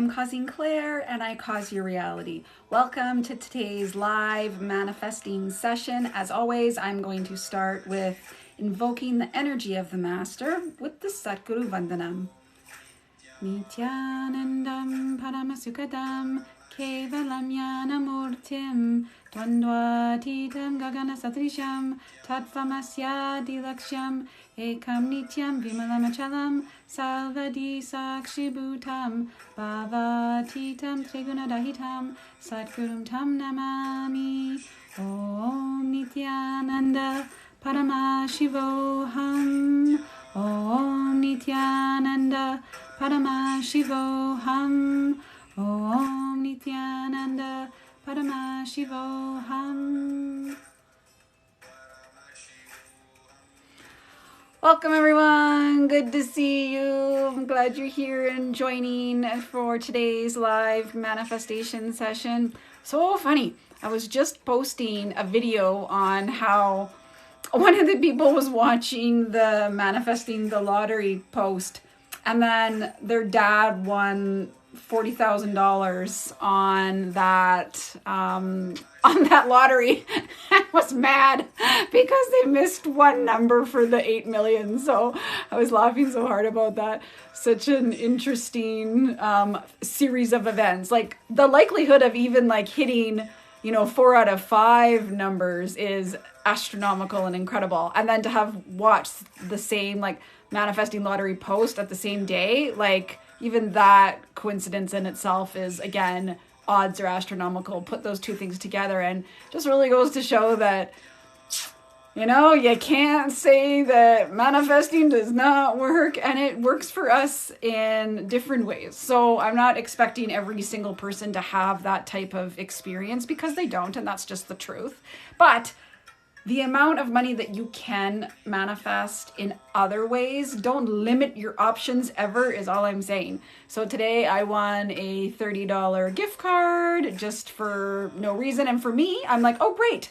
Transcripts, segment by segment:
I'm causing Claire and I cause your reality. Welcome to today's live manifesting session. As always, I'm going to start with invoking the energy of the Master with the Satguru Vandanam. Nithyanandam Paramasukadam Kevalam Yanamurtim Dvandvatitam Gagana Satrisham Tatvamasya Dilaksham Ekam Nityam Vimalamachalam Salvadi Sakshibhutam Bhavatitam Trigunadahitam Satgurum Tam Namami Om Nithyananda Paramashivoham Om Nithyananda Paramashivoham Om Nithyananda Paramashivoham. Welcome everyone, good to see you. I'm glad you're here and joining for today's live manifestation session. So funny, I was just posting a video on how one of the people was watching the manifesting the lottery post, and then their dad won $40,000 on that lottery. I was mad because they missed one number for the 8 million. So I was laughing so hard about that. Such an interesting series of events. Like the likelihood of even like hitting 4 out of 5 numbers is astronomical and incredible. And then to have watched the same like manifesting lottery post at the same day, like even that coincidence in itself is, again, odds are astronomical. Put those two things together and just really goes to show that, you can't say that manifesting does not work, and it works for us in different ways. So I'm not expecting every single person to have that type of experience because they don't, and that's just the truth. But the amount of money that you can manifest in other ways, don't limit your options ever, is all I'm saying. So today I won a $30 gift card just for no reason. And for me, I'm like, oh, great.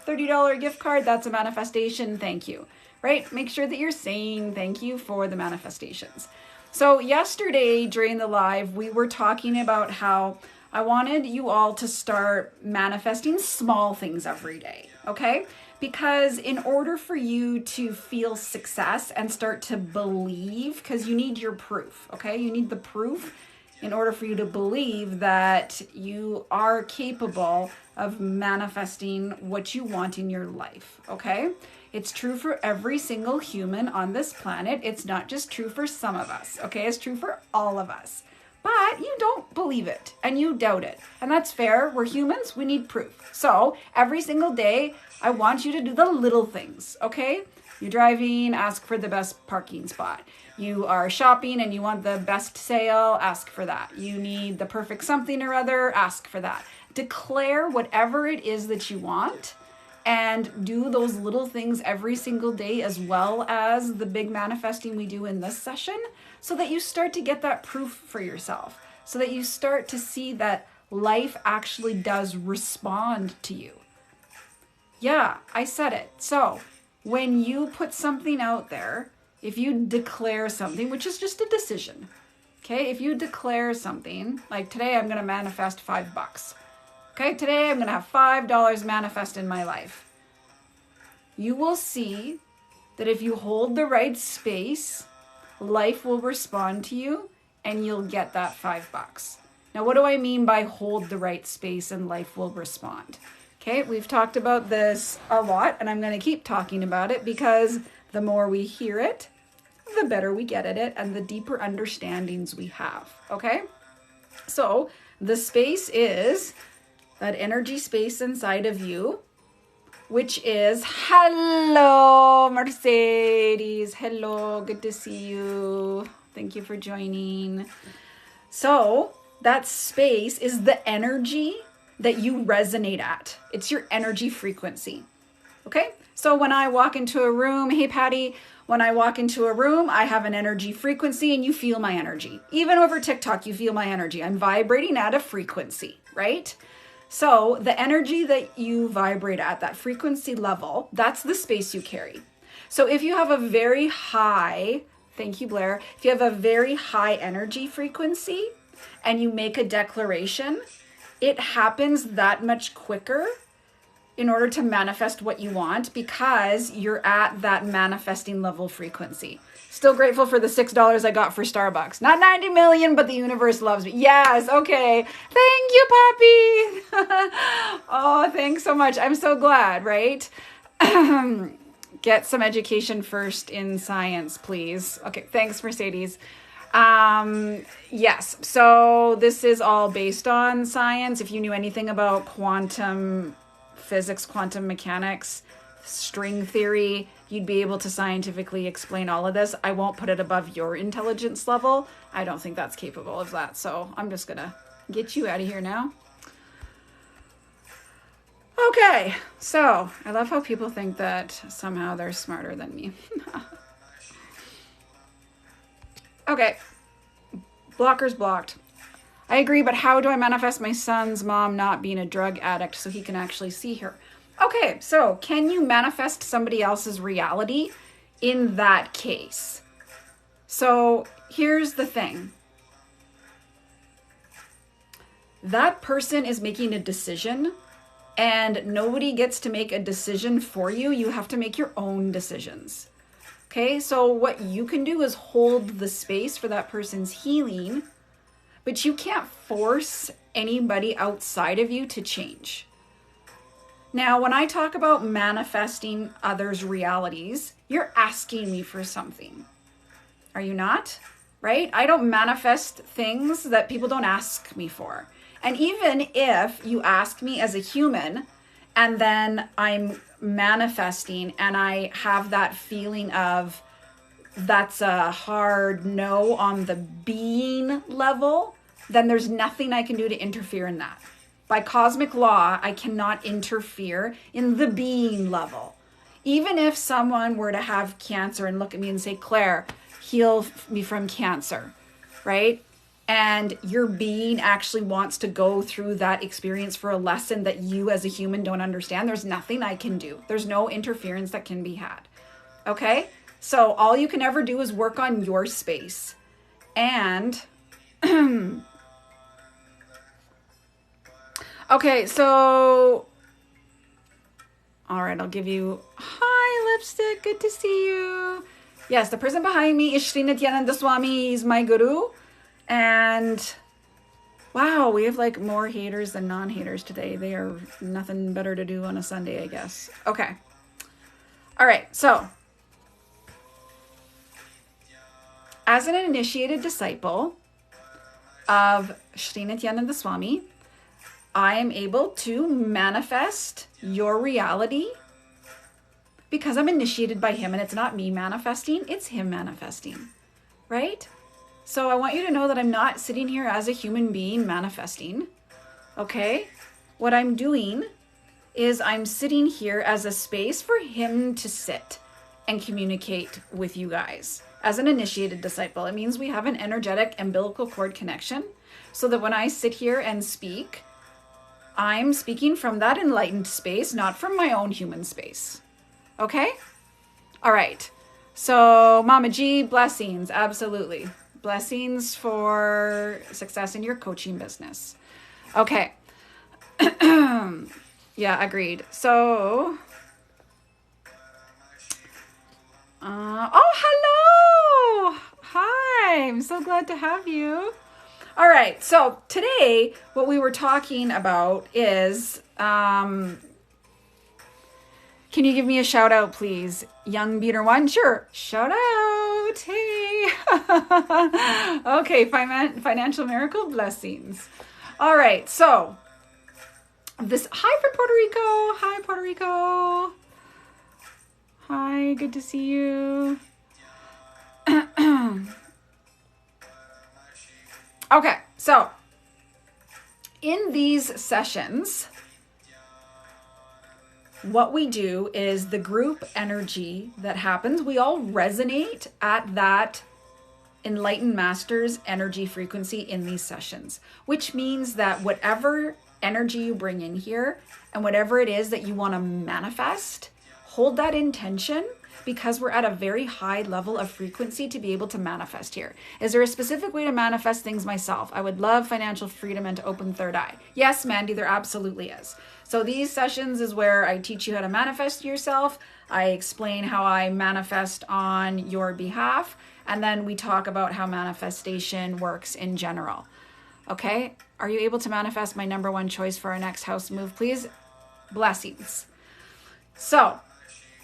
$30 gift card, that's a manifestation. Thank you. Right? Make sure that you're saying thank you for the manifestations. So yesterday during the live, we were talking about how I wanted you all to start manifesting small things every day. Okay? Because in order for you to feel success and start to believe, because you need your proof, okay? You need the proof in order for you to believe that you are capable of manifesting what you want in your life, okay? It's true for every single human on this planet. It's not just true for some of us, okay? It's true for all of us. But you don't believe it and you doubt it. And that's fair. We're humans. We need proof. So every single day, I want you to do the little things, okay? You're driving, ask for the best parking spot. You are shopping and you want the best sale, ask for that. You need the perfect something or other, ask for that. Declare whatever it is that you want and do those little things every single day, as well as the big manifesting we do in this session, so that you start to get that proof for yourself, so that you start to see that life actually does respond to you. Yeah, I said it. So when you put something out there, if you declare something, which is just a decision, okay? If you declare something, like today I'm going to manifest $5. Okay, today I'm going to have $5 manifest in my life. You will see that if you hold the right space, life will respond to you and you'll get that $5. Now, what do I mean by hold the right space and life will respond? Okay, we've talked about this a lot, and I'm going to keep talking about it because the more we hear it, the better we get at it and the deeper understandings we have, okay? So the space is that energy space inside of you, which is, hello, Mercedes. Hello, good to see you. Thank you for joining. So that space is the energy that you resonate at. It's your energy frequency. Okay? So when I walk into a room, hey Patty, when I walk into a room, I have an energy frequency and you feel my energy. Even over TikTok, you feel my energy. I'm vibrating at a frequency, right? So the energy that you vibrate at, that frequency level, that's the space you carry. So if you have a very high, thank you, Blair, if you have a very high energy frequency, and you make a declaration, it happens that much quicker in order to manifest what you want, because you're at that manifesting level frequency. Still grateful for the $6 I got for Starbucks. Not 90 million, but the universe loves me. Yes, okay. Thank you, Poppy. Oh, thanks so much. I'm so glad, right? Get some education first in science, please. Okay, thanks, Mercedes. Yes, so this is all based on science. If you knew anything about quantum physics, quantum mechanics, string theory, you'd be able to scientifically explain all of this. I won't put it above your intelligence level. I don't think that's capable of that. So I'm just gonna get you out of here now. Okay, so I love how people think that somehow they're smarter than me. Okay, blockers blocked. I agree, but how do I manifest my son's mom not being a drug addict so he can actually see her? Okay, so can you manifest somebody else's reality in that case? So here's the thing. That person is making a decision, and nobody gets to make a decision for you. You have to make your own decisions. Okay, so what you can do is hold the space for that person's healing, but you can't force anybody outside of you to change. Now, when I talk about manifesting others' realities, you're asking me for something. Are you not? Right? I don't manifest things that people don't ask me for. And even if you ask me as a human, and then I'm manifesting and I have that feeling of that's a hard no on the being level, then there's nothing I can do to interfere in that. By cosmic law, I cannot interfere in the being level. Even if someone were to have cancer and look at me and say, Claire, heal me from cancer, right? And your being actually wants to go through that experience for a lesson that you as a human don't understand, there's nothing I can do. There's no interference that can be had. Okay? So all you can ever do is work on your space. And okay, so all right, I'll give you hi, Lipstick. Good to see you. Yes, the person behind me is Sri Nithyananda Swami. He's my guru. And wow, we have like more haters than non-haters today. They are nothing better to do on a Sunday, I guess. Okay. All right. So as an initiated disciple of Sri Nithyananda Swami, I am able to manifest your reality because I'm initiated by him, and it's not me manifesting, it's him manifesting, right? So I want you to know that I'm not sitting here as a human being manifesting, okay? What I'm doing is I'm sitting here as a space for him to sit and communicate with you guys. As an initiated disciple, it means we have an energetic umbilical cord connection, so that when I sit here and speak, I'm speaking from that enlightened space, not from my own human space. Okay? All right. So Mama G, blessings. Absolutely. Blessings for success in your coaching business. Okay. Yeah, agreed. So, oh, hello. Hi. I'm so glad to have you. All right. So today, what we were talking about is, can you give me a shout out, please? Young Beater One? Sure. Shout out. Hey. Okay. Financial miracle blessings. All right. So this, hi from Puerto Rico. Hi, Puerto Rico. Hi. Good to see you. Okay. So in these sessions, what we do is the group energy that happens, we all resonate at that enlightened master's energy frequency in these sessions, which means that whatever energy you bring in here and whatever it is that you want to manifest, hold that intention because we're at a very high level of frequency to be able to manifest here. Is there a specific way to manifest things myself? I would love financial freedom and to open third eye. Yes, Mandy, there absolutely is. So these sessions is where I teach you how to manifest yourself. I explain how I manifest on your behalf. And then we talk about how manifestation works in general. Okay? Are you able to manifest my number one choice for our next house move, please? Blessings. So,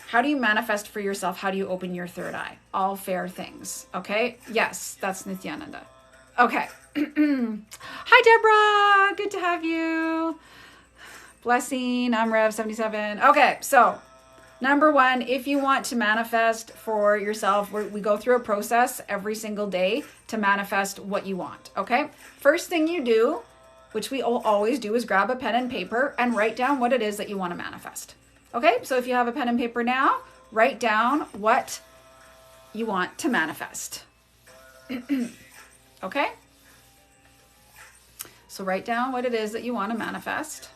how do you manifest for yourself? How do you open your third eye? All fair things. Okay? Yes, that's Nithyananda. Okay. Hi, Deborah. Good to have you. Blessing. I'm Rev77. Okay, so number one, if you want to manifest for yourself, we go through a process every single day to manifest what you want. Okay? First thing you do, which we always do, is grab a pen and paper and write down what it is that you want to manifest. Okay, so if you have a pen and paper now, write down what you want to manifest. Okay? So write down what it is that you want to manifest.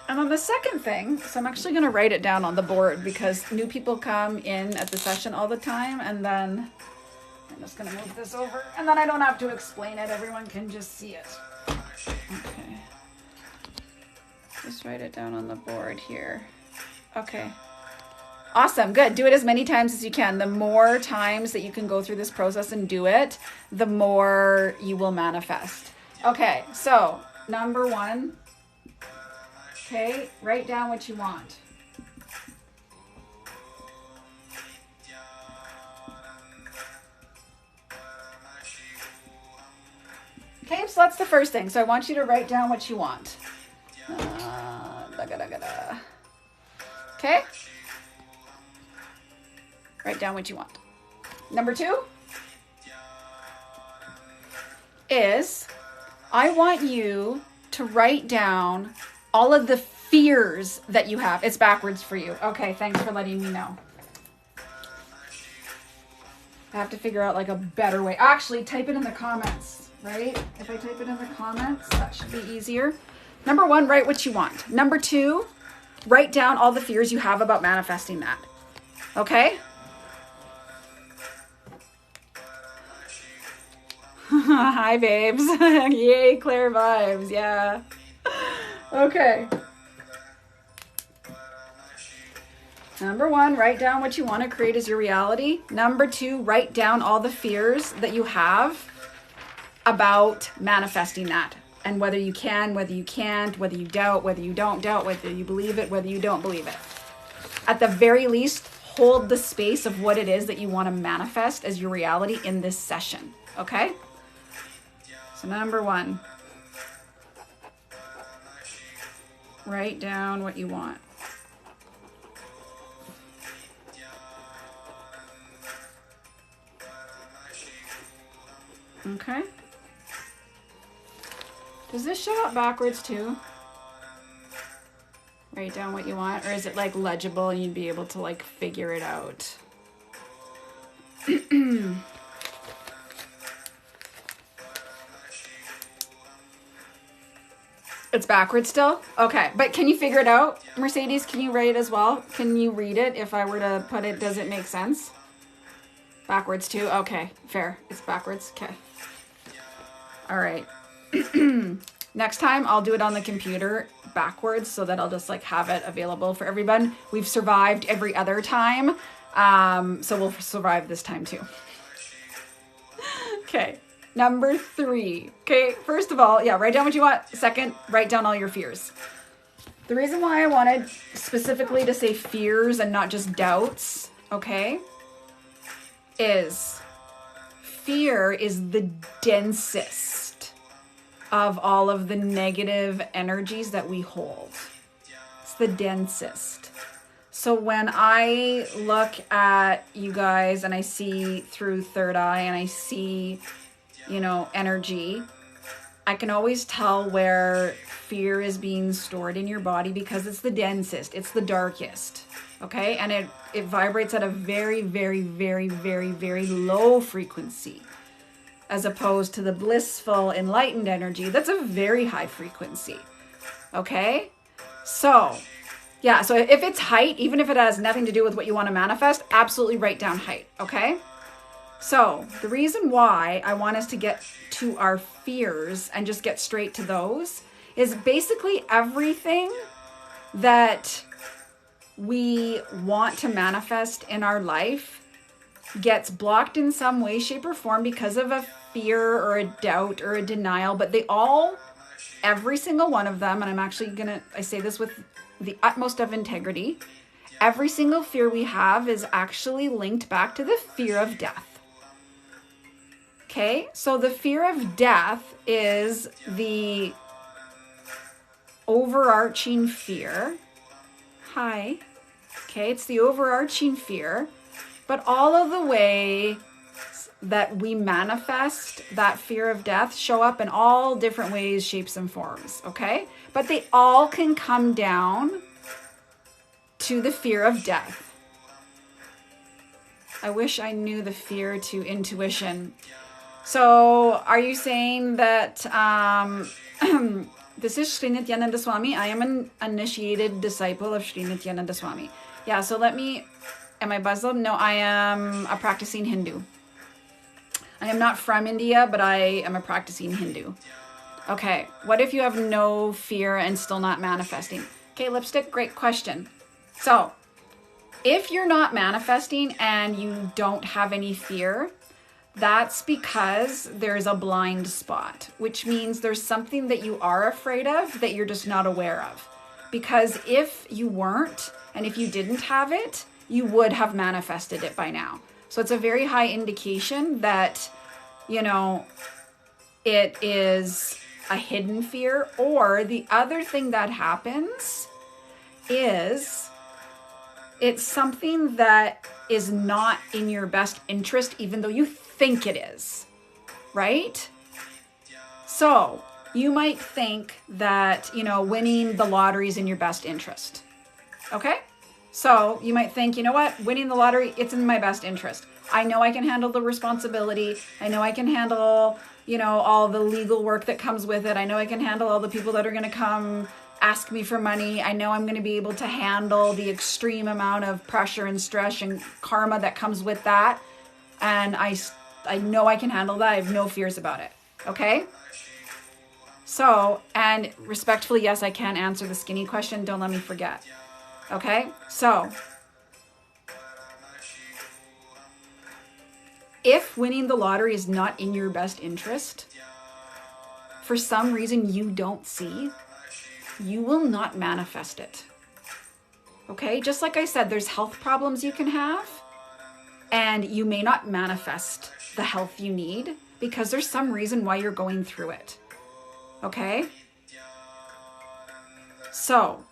And then the second thing, so I'm actually going to write it down on the board because new people come in at the session all the time, and then I'm just going to move this over, and then I don't have to explain it. Everyone can just see it. Okay. Just write it down on the board here. Okay. Awesome. Good. Do it as many times as you can. The more times that you can go through this process and do it, the more you will manifest. Okay. So, number one. Okay. Write down what you want. Okay, so that's the first thing. So I want you to write down what you want. Okay? Write down what you want. Number two is I want you to write down all of the fears that you have. It's backwards for you. Okay, thanks for letting me know. I have to figure out like a better way. Actually, type it in the comments, right? If I type it in the comments, that should be easier. Number one, write what you want. Number two, write down all the fears you have about manifesting that. Okay? Hi, babes. Yay, Claire vibes. Yeah. Okay. Number one, write down what you want to create as your reality. Number two, write down all the fears that you have about manifesting that. And whether you can, whether you can't, whether you doubt, whether you don't doubt, whether you believe it, whether you don't believe it. At the very least, hold the space of what it is that you want to manifest as your reality in this session. Okay? So number one, write down what you want. Okay. Does this show up backwards too? Write down what you want, or is it like legible and you'd be able to like figure it out? It's backwards still? Okay, but can you figure it out? Mercedes, can you write it as well? Can you read it? If I were to put it, does it make sense? Backwards too? Okay, fair. It's backwards. Okay. All right. Next time I'll do it on the computer backwards so that I'll just like have it available for everyone. We've survived every other time. So we'll survive this time too. Okay. Number three. Okay. First of all, yeah, write down what you want. Second, write down all your fears. The reason why I wanted specifically to say fears and not just doubts, okay, is fear is the densest of all of the negative energies that we hold. It's the densest. So when I look at you guys and I see through third eye and I see, you know, energy, I can always tell where fear is being stored in your body because it's the densest, it's the darkest, okay? And it vibrates at a very, very, very, very, very low frequency. as opposed to the blissful, enlightened energy. That's a very high frequency. Okay? So, yeah, so if it's height, even if it has nothing to do with what you want to manifest, absolutely write down height. Okay? So the reason why I want us to get to our fears and just get straight to those is basically everything that we want to manifest in our life gets blocked in some way, shape, or form because of a fear or a doubt or a denial. But they all, every single one of them, and I'm actually I say this with the utmost of integrity, every single fear we have is actually linked back to the fear of death. Okay, so the fear of death is the overarching fear. Hi. Okay, it's the overarching fear. But all of the ways that we manifest that fear of death show up in all different ways, shapes, and forms. Okay, but they all can come down to the fear of death. I wish I knew the fear to intuition. So are you saying that this is Sri Nithyananda Swami? I am an initiated disciple of Sri Nithyananda Swami. Yeah, so am I buzzed? No, I am a practicing Hindu. I am not from India, but I am a practicing Hindu. Okay, what if you have no fear and still not manifesting? Okay, lipstick, great question. So if you're not manifesting and you don't have any fear, that's because there's a blind spot, which means there's something that you are afraid of that you're just not aware of. Because if you weren't, and if you didn't have it, you would have manifested it by now. So it's a very high indication that, it is a hidden fear. Or the other thing that happens is it's something that is not in your best interest, even though you think it is, right? So you might think that, winning the lottery is in your best interest. Okay? So you might think, you know what? Winning the lottery, it's in my best interest. I know I can handle the responsibility. I know I can handle, all the legal work that comes with it. I know I can handle all the people that are going to come ask me for money. I know I'm going to be able to handle the extreme amount of pressure and stress and karma that comes with that. And I know I can handle that. I have no fears about it. Okay? So, and respectfully, yes, I can answer the skinny question. Don't let me forget. Okay? So, if winning the lottery is not in your best interest, for some reason you don't see, you will not manifest it. Okay? Just like I said, there's health problems you can have, and you may not manifest the health you need because there's some reason why you're going through it. Okay? So,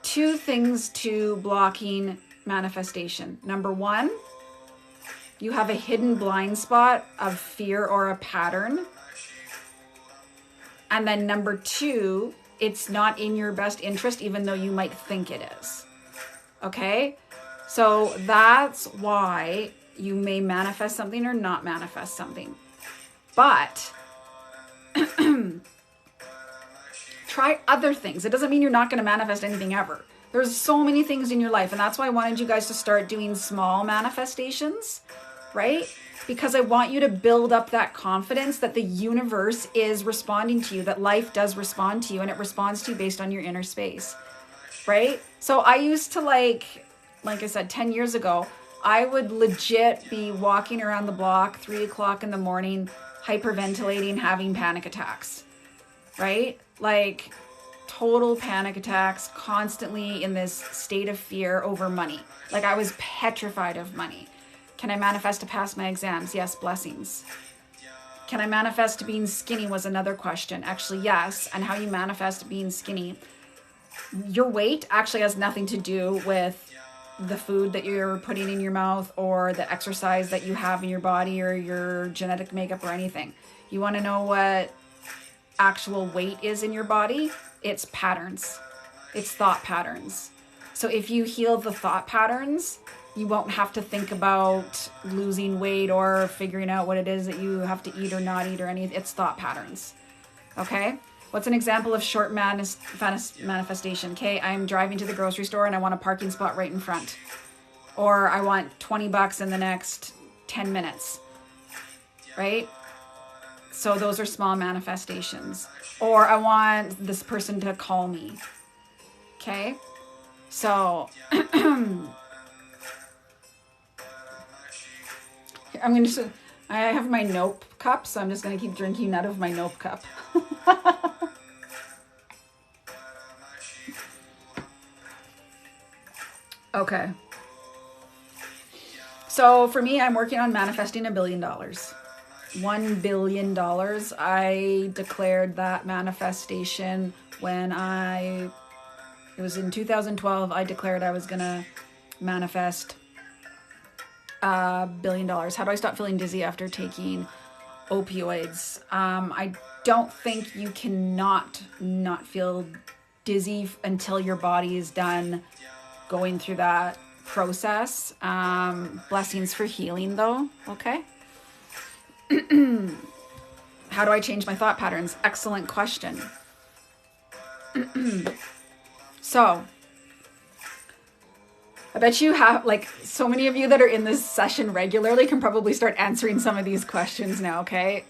2 things to blocking manifestation. Number 1, you have a hidden blind spot of fear or a pattern. And then number 2, it's not in your best interest, even though you might think it is. Okay? So that's why you may manifest something or not manifest something. But try other things. It doesn't mean you're not going to manifest anything ever. There's so many things in your life, and that's why I wanted you guys to start doing small manifestations, right? Because I want you to build up that confidence that the universe is responding to you, that life does respond to you, and it responds to you based on your inner space, right? So I used to like I said, 10 years ago, I would legit be walking around the block 3 o'clock in the morning, hyperventilating, having panic attacks, right? Like total panic attacks, constantly in this state of fear over money. Like I was petrified of money. Can I manifest to pass my exams? Yes, blessings. Can I manifest being skinny was another question. Actually, yes. And how you manifest being skinny. Your weight actually has nothing to do with the food that you're putting in your mouth or the exercise that you have in your body or your genetic makeup or anything. You want to know what actual weight is in your body? It's patterns. It's thought patterns. So if you heal the thought patterns, You won't have to think about losing weight or figuring out what it is that you have to eat or not eat or anything. It's thought patterns. Okay? What's an example of short manifestation? Okay, I'm driving to the grocery store and I want a parking spot right in front. Or I want $20 in the next 10 minutes. Right? So those are small manifestations. Or I want this person to call me. Okay? So I have my nope cup, so I'm just going to keep drinking out of my nope cup. Okay. So for me, I'm working on manifesting $1 billion. $1 billion. I declared that manifestation when it was in 2012, I declared I was going to manifest $1 billion. How do I stop feeling dizzy after taking opioids? I don't think you cannot not feel dizzy until your body is done going through that process. Blessings for healing though. Okay. How do I change my thought patterns? Excellent question. So I bet you have, like, so many of you that are in this session regularly can probably start answering some of these questions now, okay?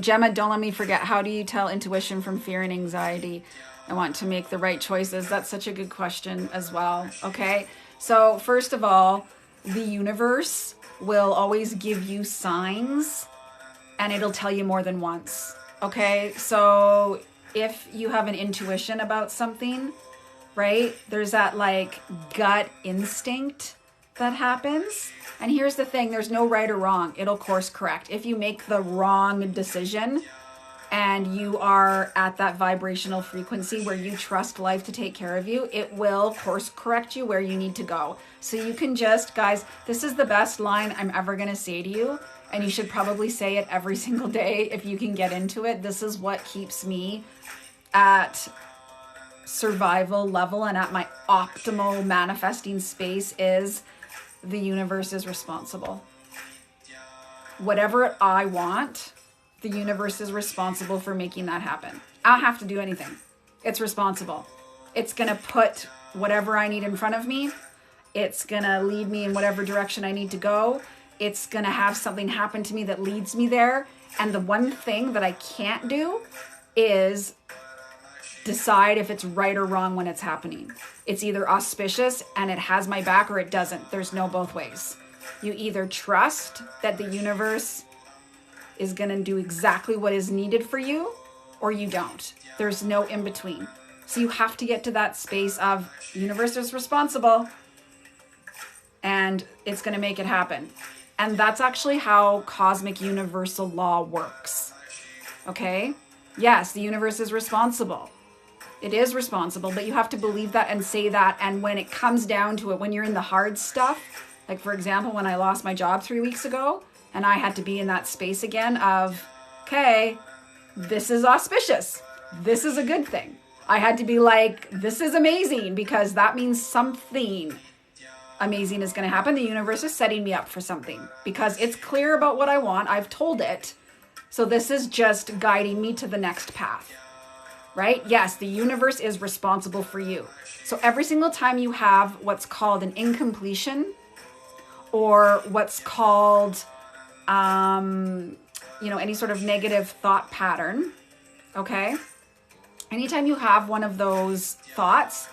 Gemma, don't let me forget, how do you tell intuition from fear and anxiety? I want to make the right choices. That's such a good question as well, okay? So first of all, the universe will always give you signs and it'll tell you more than once, okay? So if you have an intuition about something, right? There's that like gut instinct that happens. And here's the thing, there's no right or wrong. It'll course correct. If you make the wrong decision and you are at that vibrational frequency where you trust life to take care of you, it will course correct you where you need to go. So you can just, guys, this is the best line I'm ever going to say to you. And you should probably say it every single day if you can get into it. This is what keeps me at survival level and at my optimal manifesting space is the universe is responsible. Whatever I want, the universe is responsible for making that happen. I don't have to do anything. It's responsible. It's going to put whatever I need in front of me. It's going to lead me in whatever direction I need to go. It's going to have something happen to me that leads me there. And the one thing that I can't do is decide if it's right or wrong when it's happening. It's either auspicious and it has my back or it doesn't. There's no both ways. You either trust that the universe is going to do exactly what is needed for you or you don't. There's no in between. So you have to get to that space of universe is responsible and it's going to make it happen. And that's actually how cosmic universal law works. Okay? Yes, the universe is responsible. It is responsible, but you have to believe that and say that. And when it comes down to it, when you're in the hard stuff, like for example, when I lost my job 3 weeks ago and I had to be in that space again of, okay, this is auspicious. This is a good thing. I had to be like, this is amazing because that means something amazing is going to happen. The universe is setting me up for something because it's clear about what I want. I've told it. So this is just guiding me to the next path. Right? Yes, the universe is responsible for you. So every single time you have what's called an incompletion or what's called, any sort of negative thought pattern, okay? Anytime you have one of those thoughts,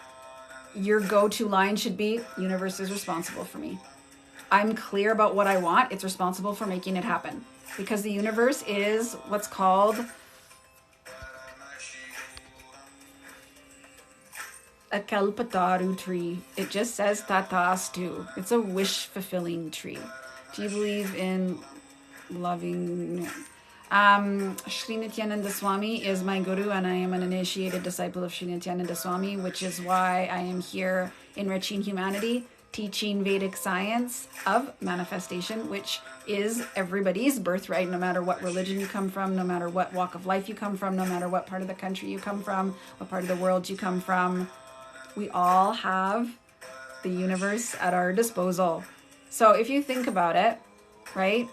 your go-to line should be, universe is responsible for me. I'm clear about what I want. It's responsible for making it happen. Because the universe is what's called a kalpataru tree. It just says tatastu. It's a wish-fulfilling tree. Do you believe in loving? Sri Nithyananda Swami is my guru and I am an initiated disciple of Sri Nithyananda Swami, which is why I am here enriching humanity, teaching Vedic science of manifestation, which is everybody's birthright, no matter what religion you come from, no matter what walk of life you come from, no matter what part of the country you come from, what part of the world you come from. We all have the universe at our disposal. So if you think about it, right?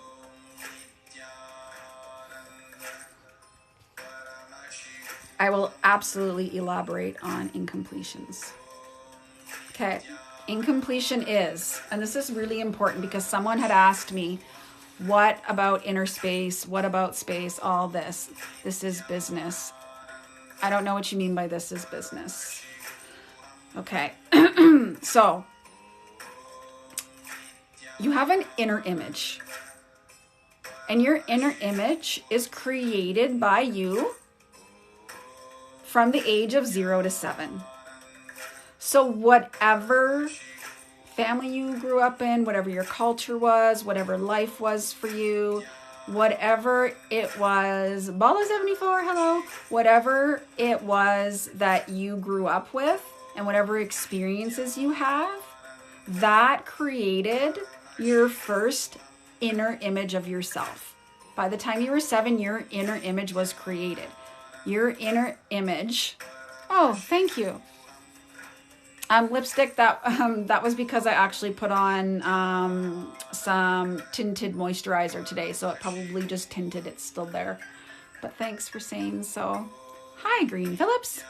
I will absolutely elaborate on incompletions. Okay, incompletion is, and this is really important because someone had asked me, what about inner space? What about space? All this. This is business. I don't know what you mean by this is business. Okay, so you have an inner image. And your inner image is created by you from the age of 0 to 7. So whatever family you grew up in, whatever your culture was, whatever life was for you, whatever it was, Bala 74, hello, whatever it was that you grew up with and whatever experiences you have, that created your first inner image of yourself. By the time you were 7, your inner image was created. Your inner image, oh, thank you. Lipstick, that was because I actually put on some tinted moisturizer today, so it probably just tinted. It's still there. But thanks for saying so. Hi, Green Phillips.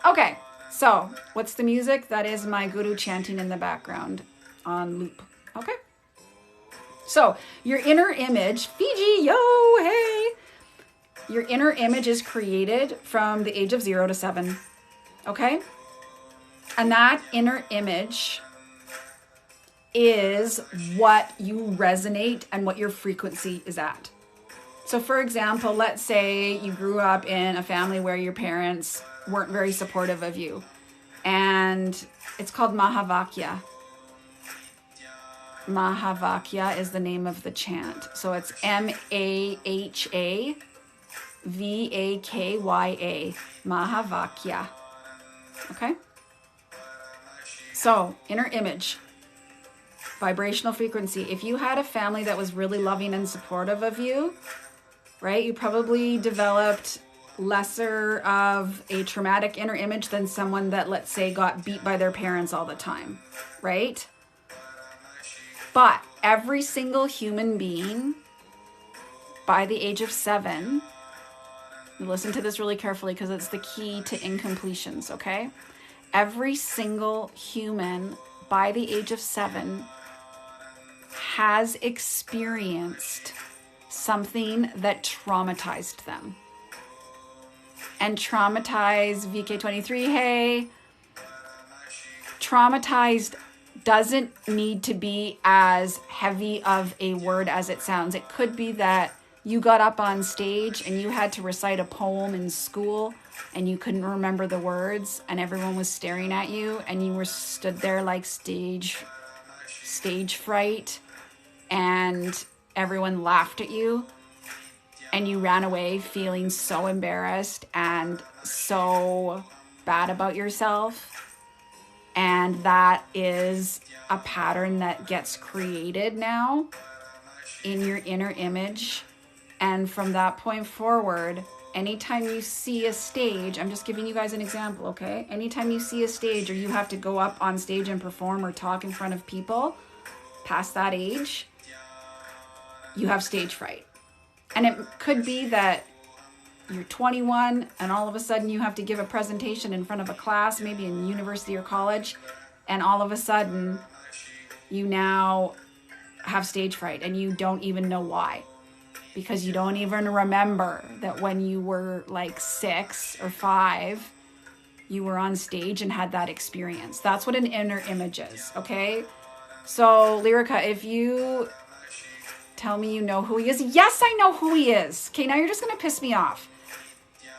Okay, so what's the music? That is my guru chanting in the background on loop. Okay. So your inner image, Fiji, yo, hey. Your inner image is created from the age of 0 to 7. Okay? And that inner image is what you resonate and what your frequency is at. So for example, let's say you grew up in a family where your parents weren't very supportive of you. And it's called Mahavakya. Mahavakya is the name of the chant. So it's Mahavakya. Mahavakya. Okay? So, inner image, vibrational frequency. If you had a family that was really loving and supportive of you, right, you probably developed lesser of a traumatic inner image than someone that, let's say, got beat by their parents all the time, right? But every single human being, by the age of 7, listen to this really carefully because it's the key to incompletions, okay? Every single human by the age of 7 has experienced something that traumatized them. And traumatized, VK23, hey, traumatized doesn't need to be as heavy of a word as it sounds. It could be that you got up on stage and you had to recite a poem in school and you couldn't remember the words and everyone was staring at you and you were stood there like stage fright and everyone laughed at you and you ran away feeling so embarrassed and so bad about yourself. And that is a pattern that gets created now in your inner image. And from that point forward, anytime you see a stage, I'm just giving you guys an example, okay? Anytime you see a stage or you have to go up on stage and perform or talk in front of people past that age, you have stage fright. And it could be that you're 21 and all of a sudden you have to give a presentation in front of a class, maybe in university or college, and all of a sudden you now have stage fright and you don't even know why. Because you don't even remember that when you were like 6 or 5, you were on stage and had that experience. That's what an inner image is, okay? So, Lyrica, if you tell me you know who he is, yes, I know who he is. Okay, now you're just going to piss me off.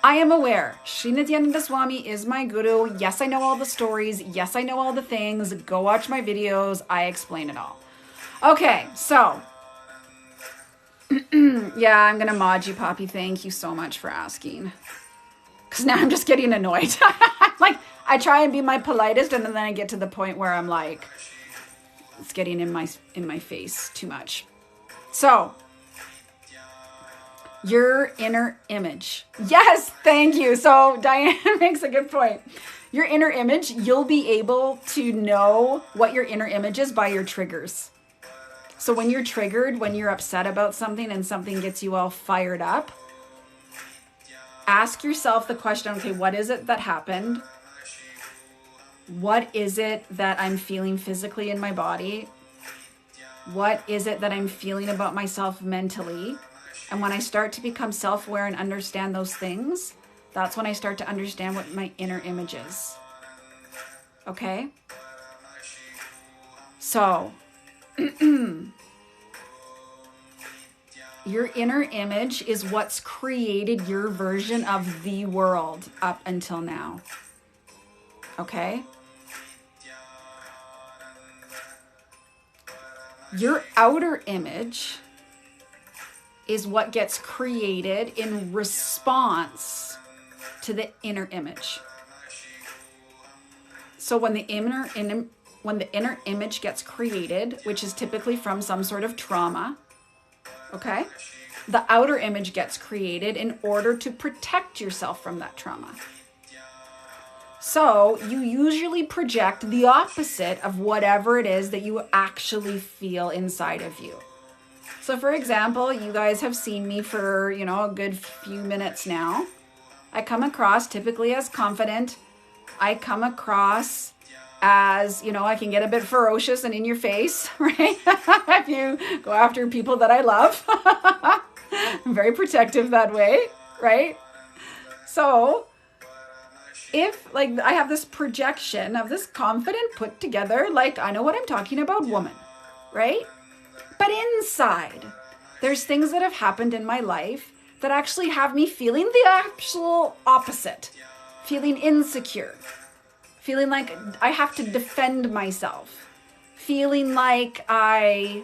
I am aware. Sri Nithyananda Swami is my guru. Yes, I know all the stories. Yes, I know all the things. Go watch my videos. I explain it all. Okay, so... yeah, I'm gonna mod you, Poppy. Thank you so much for asking. Because now I'm just getting annoyed. Like, I try and be my politest, and then I get to the point where I'm like, it's getting in my face too much. So, your inner image. Yes, thank you. So, Diane makes a good point. Your inner image, you'll be able to know what your inner image is by your triggers. So when you're triggered, when you're upset about something and something gets you all fired up, ask yourself the question, okay, what is it that happened? What is it that I'm feeling physically in my body? What is it that I'm feeling about myself mentally? And when I start to become self-aware and understand those things, that's when I start to understand what my inner image is. Okay? So, your inner image is what's created your version of the world up until now. Okay? Your outer image is what gets created in response to the inner image. So when the inner image gets created, which is typically from some sort of trauma, okay, the outer image gets created in order to protect yourself from that trauma. So you usually project the opposite of whatever it is that you actually feel inside of you. So for example, you guys have seen me for, a good few minutes now. I come across typically as confident. I come across as, I can get a bit ferocious and in your face, right? If you go after people that I love. I'm very protective that way, right? So if I have this projection of this confident, put together, I know what I'm talking about woman, right? But inside, there's things that have happened in my life that actually have me feeling the actual opposite, feeling insecure, feeling like I have to defend myself, feeling like I,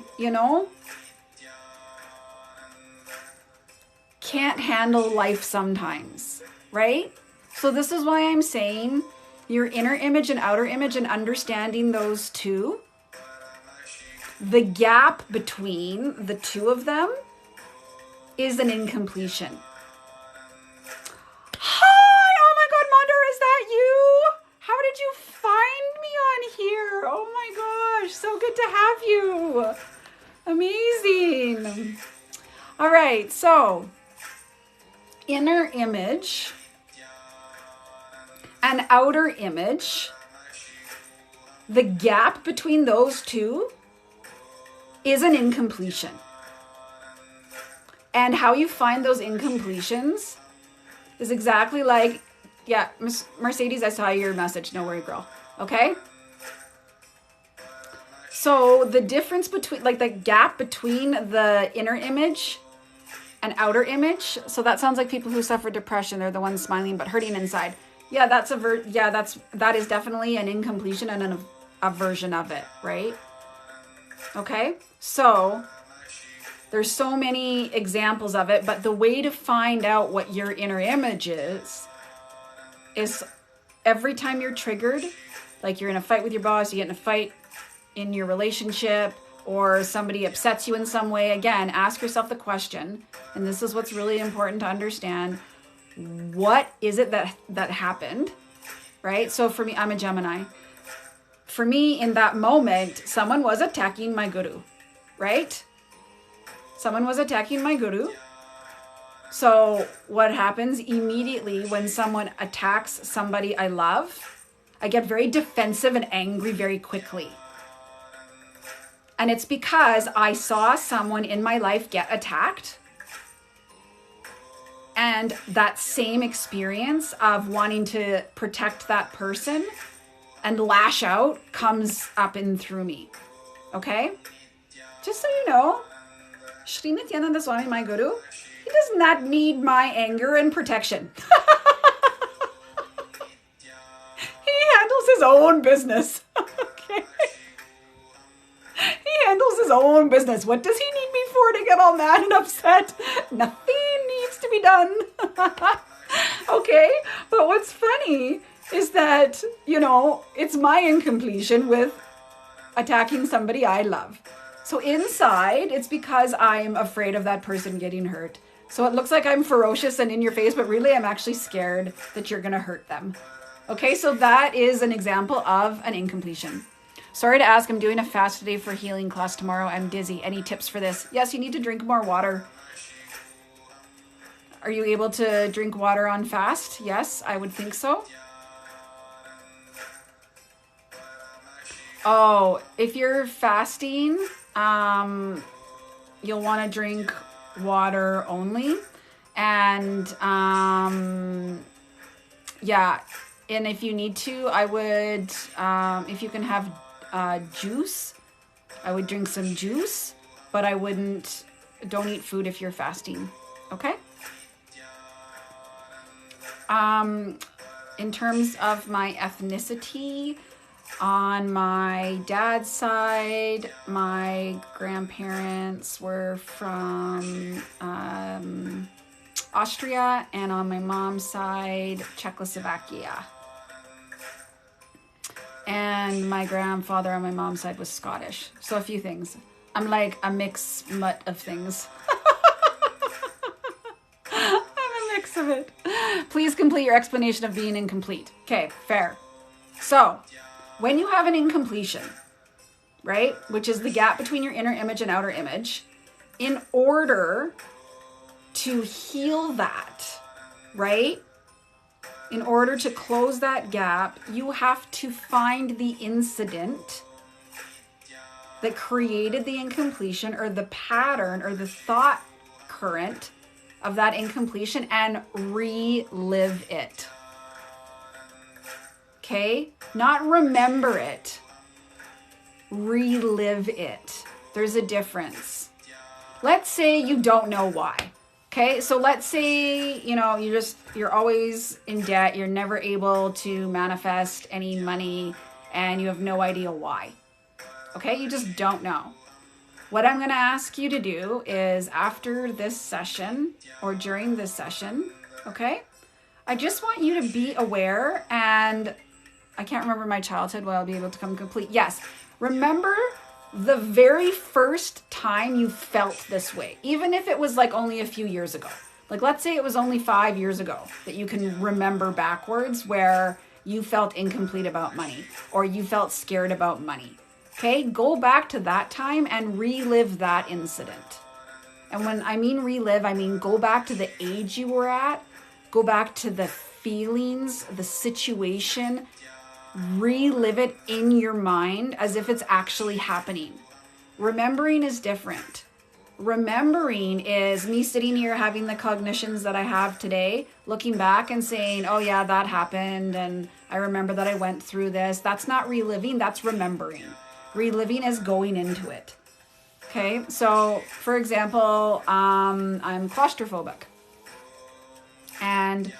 can't handle life sometimes, right? So this is why I'm saying your inner image and outer image and understanding those two, the gap between the two of them is an incompletion. Hi! Oh my God, Monder, is that you? How did you find me on here? Oh my gosh, so good to have you. Amazing. All right, so inner image and outer image, the gap between those two is an incompletion. And how you find those incompletions is exactly like, yeah, Mercedes, I saw your message. No worry, girl. Okay? So the difference between, the gap between the inner image and outer image, so that sounds like people who suffer depression. They're the ones smiling but hurting inside. Yeah, that is definitely an incompletion and a version of it, right? Okay? So there's so many examples of it, but the way to find out what your inner image is every time you're triggered, like you're in a fight with your boss, you get in a fight in your relationship, or somebody upsets you in some way, again, ask yourself the question, and this is what's really important to understand. What is it that happened, right? So for me, I'm a Gemini. For me, in that moment, someone was attacking my guru, right? Someone was attacking my guru. So what happens immediately when someone attacks somebody I love? I get very defensive and angry very quickly. And it's because I saw someone in my life get attacked. And that same experience of wanting to protect that person and lash out comes up in through me. Okay? Just so you know, Shri Nithyananda Swami, my guru, he does not need my anger and protection. He handles his own business. Okay? He handles his own business. What does he need me for to get all mad and upset? Nothing needs to be done. Okay? But what's funny is that, it's my incompletion with attacking somebody I love. So inside, it's because I'm afraid of that person getting hurt. So it looks like I'm ferocious and in your face, but really I'm actually scared that you're going to hurt them. Okay, so that is an example of an incompletion. Sorry to ask, I'm doing a fast today for healing class tomorrow. I'm dizzy. Any tips for this? Yes, you need to drink more water. Are you able to drink water on fast? Yes, I would think so. Oh, if you're fasting, you'll want to drink water only. And yeah, and if you need to, I would, if you can have juice, I would drink some juice, but don't eat food if you're fasting, okay? In terms of my ethnicity, on my dad's side, my grandparents were from Austria, and on my mom's side, Czechoslovakia. And my grandfather on my mom's side was Scottish. So a few things. I'm like a mix mutt of things. I'm a mix of it. Please complete your explanation of being incomplete. Okay, fair. So, when you have an incompletion, right, which is the gap between your inner image and outer image, in order to heal that, right, in order to close that gap, you have to find the incident that created the incompletion, or the pattern or the thought current of that incompletion, and relive it. Okay? Not remember it. Relive it. There's a difference. Let's say you don't know why. Okay? So let's say, you're always in debt. You're never able to manifest any money, and you have no idea why. Okay? You just don't know. What I'm going to ask you to do is, after this session or during this session, okay, I just want you to be aware, and I can't remember my childhood, well, I'll be able to come complete. Yes. Remember the very first time you felt this way, even if it was like only a few years ago. Like, let's say it was only 5 years ago that you can remember backwards, where you felt incomplete about money, or you felt scared about money. Okay, go back to that time and relive that incident. And when I mean relive, I mean go back to the age you were at, go back to the feelings, the situation, relive it in your mind as if it's actually happening. Remembering is different. Remembering is me sitting here having the cognitions that I have today, looking back and saying, oh yeah, that happened, and I remember that I went through this. That's not reliving, that's remembering. Reliving is going into it. Okay, so for example, I'm claustrophobic. And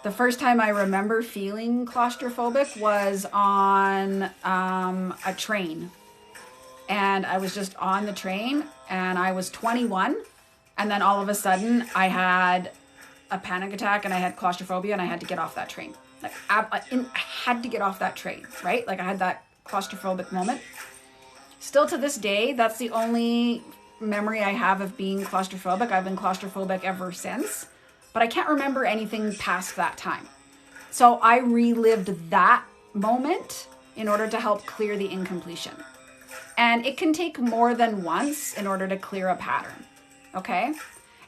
the first time I remember feeling claustrophobic was on a train. And I was just on the train, and I was 21. And then all of a sudden I had a panic attack, and I had claustrophobia, and I had to get off that train. Like I had to get off that train, right? Like I had that claustrophobic moment. Still to this day, that's the only memory I have of being claustrophobic. I've been claustrophobic ever since, but I can't remember anything past that time. So I relived that moment in order to help clear the incompletion. And it can take more than once in order to clear a pattern, okay?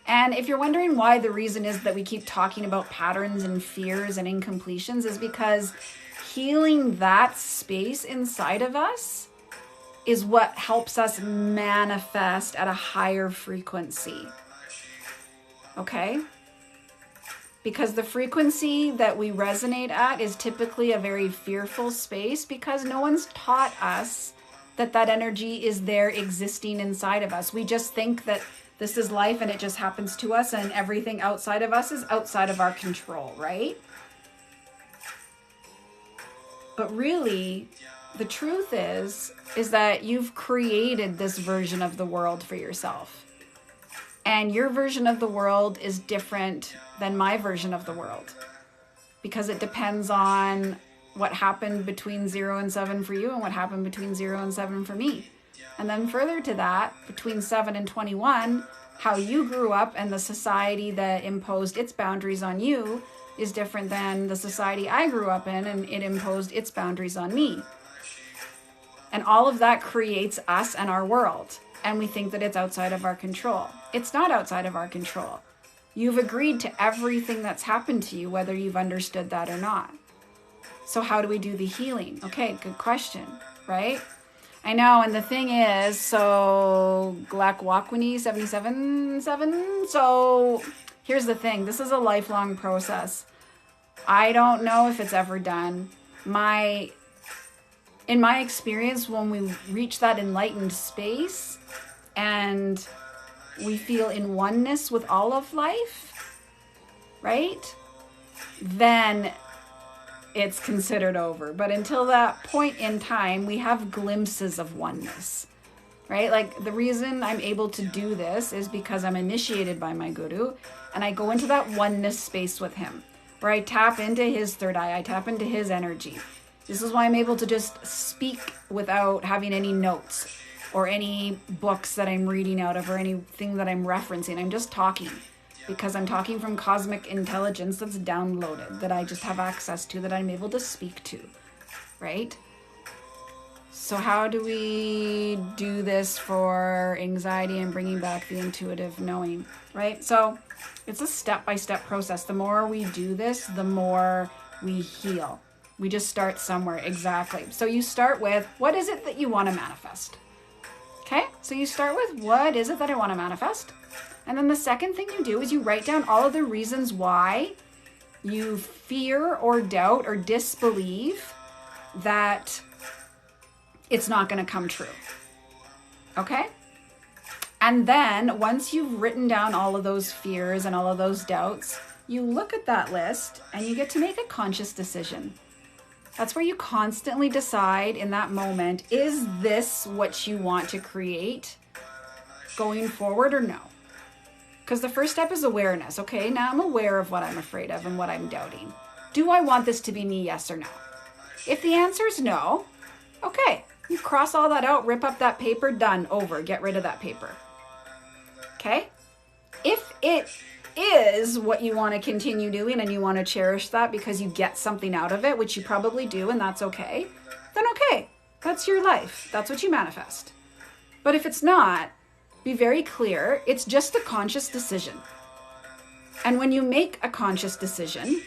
And if you're wondering why the reason is that we keep talking about patterns and fears and incompletions, is because healing that space inside of us is what helps us manifest at a higher frequency. Okay? Because the frequency that we resonate at is typically a very fearful space, because no one's taught us that that energy is there existing inside of us. We just think that this is life and it just happens to us, and everything outside of us is outside of our control, right? But really, the truth is that you've created this version of the world for yourself. And your version of the world is different than my version of the world, because it depends on what happened between 0 and 7 for you, and what happened between 0 and 7 for me. And then further to that, between 7 and 21, how you grew up and the society that imposed its boundaries on you is different than the society I grew up in, and it imposed its boundaries on me. And all of that creates us and our world. And we think that it's outside of our control. It's not outside of our control. You've agreed to everything that's happened to you, whether you've understood that or not. So how do we do the healing? Okay, good question, right? I know, and the thing is, so Glakwakweni 77.7. So here's the thing. This is a lifelong process. I don't know if it's ever done. In my experience, when we reach that enlightened space and we feel in oneness with all of life, right? Then it's considered over. But until that point in time, we have glimpses of oneness, right? Like the reason I'm able to do this is because I'm initiated by my guru and I go into that oneness space with him where I tap into his third eye, I tap into his energy. This is why I'm able to just speak without having any notes or any books that I'm reading out of or anything that I'm referencing. I'm just talking because I'm talking from cosmic intelligence that's downloaded, that I just have access to, that I'm able to speak to, right? So how do we do this for anxiety and bringing back the intuitive knowing, right? So it's a step-by-step process. The more we do this, the more we heal. We just start somewhere, exactly. So you start with, what is it that you want to manifest? Okay, so you start with, what is it that I want to manifest? And then the second thing you do is you write down all of the reasons why you fear or doubt or disbelieve that it's not going to come true. Okay? And then once you've written down all of those fears and all of those doubts, you look at that list and you get to make a conscious decision. That's where you constantly decide in that moment, is this what you want to create going forward or no? Because the first step is awareness. Okay, now I'm aware of what I'm afraid of and what I'm doubting. Do I want this to be me, yes or no? If the answer is no, okay, you cross all that out, rip up that paper, done, over, get rid of that paper. Okay? If it is what you want to continue doing and you want to cherish that because you get something out of it, which you probably do, and that's okay, then okay, that's your life. That's what you manifest. But if it's not, be very clear, it's just a conscious decision. And when you make a conscious decision,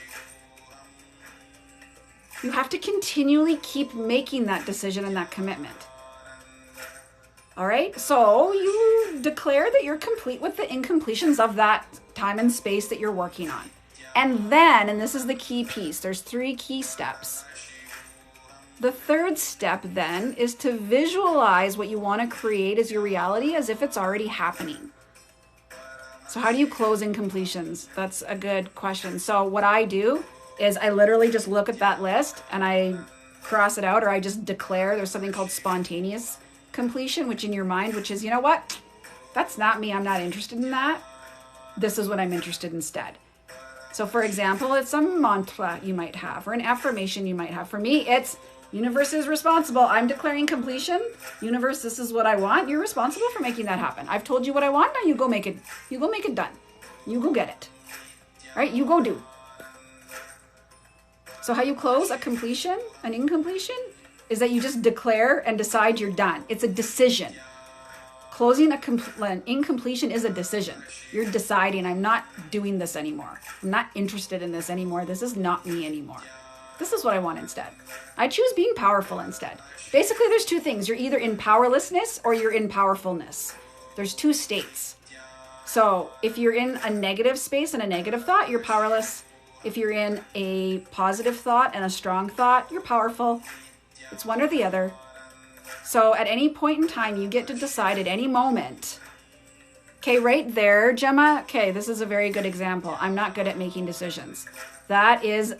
you have to continually keep making that decision and that commitment. All right, so you declare that you're complete with the incompletions of that time and space that you're working on. And then, and this is the key piece, there's 3 key steps. The third step then is to visualize what you want to create as your reality as if it's already happening. So how do you close incompletions? That's a good question. So what I do is I literally just look at that list and I cross it out, or I just declare there's something called spontaneous completion, which in your mind, which is, you know what? That's not me. I'm not interested in that. This is what I'm interested in instead. So for example, it's a mantra you might have or an affirmation you might have. For me, it's universe is responsible. I'm declaring completion. Universe, this is what I want. You're responsible for making that happen. I've told you what I want. Now you go make it. You go make it done. You go get it. All right? You go do. So how you close a completion, an incompletion, is that you just declare and decide you're done. It's a decision. Closing an incompletion is a decision. You're deciding, I'm not doing this anymore. I'm not interested in this anymore. This is not me anymore. This is what I want instead. I choose being powerful instead. Basically, there's 2 things. You're either in powerlessness or you're in powerfulness. There's 2 states. So if you're in a negative space and a negative thought, you're powerless. If you're in a positive thought and a strong thought, you're powerful. It's one or the other. So at any point in time, you get to decide at any moment. Okay, right there, Gemma. Okay, this is a very good example. I'm not good at making decisions. That is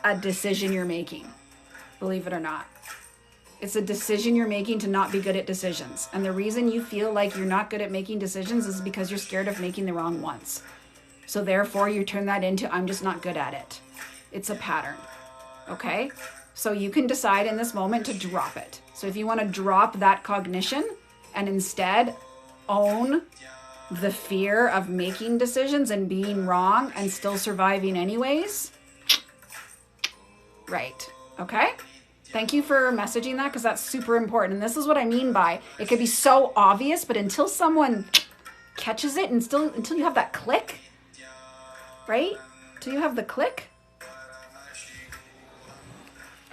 a decision you're making, believe it or not. It's a decision you're making to not be good at decisions. And the reason you feel like you're not good at making decisions is because you're scared of making the wrong ones. So therefore, you turn that into, I'm just not good at it. It's a pattern, okay? So you can decide in this moment to drop it. So if you want to drop that cognition and instead own the fear of making decisions and being wrong and still surviving anyways, right, okay? Thank you for messaging that, because that's super important. And this is what I mean by it could be so obvious, but until someone catches it, and until you have that click, right? Until you have the click.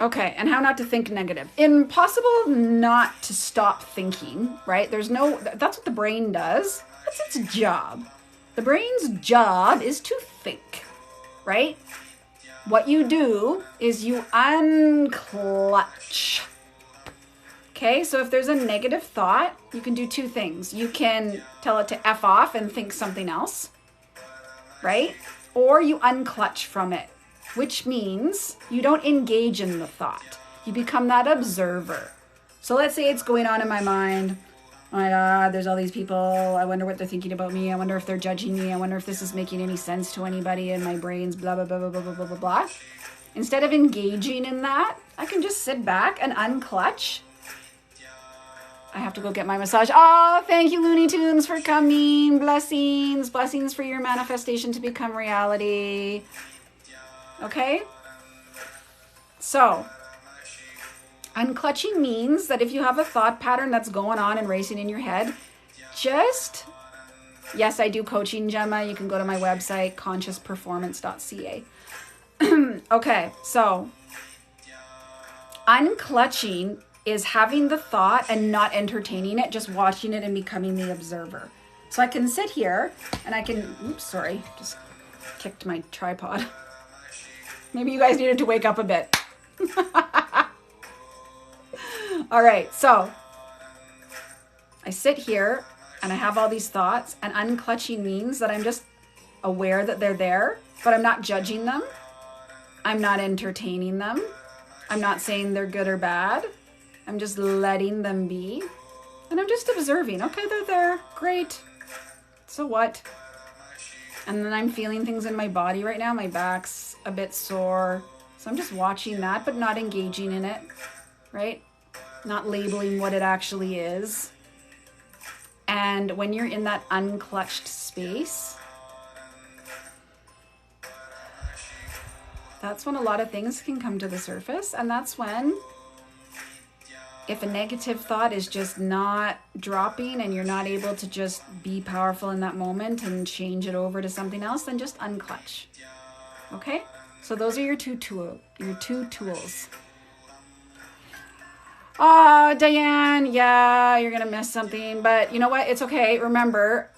Okay, and how not to think negative. Impossible not to stop thinking, right? That's what the brain does. That's its job. The brain's job is to think, right? What you do is you unclutch. Okay, so if there's a negative thought, you can do two things. You can tell it to F off and think something else, right? Or you unclutch from it, which means you don't engage in the thought. You become that observer. So let's say it's going on in my mind. Oh my God, there's all these people. I wonder what they're thinking about me. I wonder if they're judging me. I wonder if this is making any sense to anybody, and my brain's blah, blah, blah, blah, blah, blah, blah, blah. Instead of engaging in that, I can just sit back and unclutch. I have to go get my massage. Oh, thank you, Looney Tunes, for coming. Blessings. Blessings for your manifestation to become reality. Okay? So, unclutching means that if you have a thought pattern that's going on and racing in your head, yes, I do coaching, Gemma. You can go to my website, consciousperformance.ca. Okay, so unclutching is having the thought and not entertaining it, just watching it and becoming the observer. So I can sit here and I can, just kicked my tripod. Maybe you guys needed to wake up a bit. All right, so I sit here and I have all these thoughts, and unclutching means that I'm just aware that they're there, but I'm not judging them. I'm not entertaining them. I'm not saying they're good or bad. I'm just letting them be. And I'm just observing. Okay, they're there. Great. So what? And then I'm feeling things in my body right now. My back's a bit sore. So I'm just watching that, but not engaging in it, right? Not labeling what it actually is. And when you're in that unclutched space, that's when a lot of things can come to the surface. And that's when, if a negative thought is just not dropping and you're not able to just be powerful in that moment and change it over to something else, then just unclutch. Okay? So those are your two tools. Oh, Diane, yeah, you're going to miss something. But you know what? It's okay. Remember,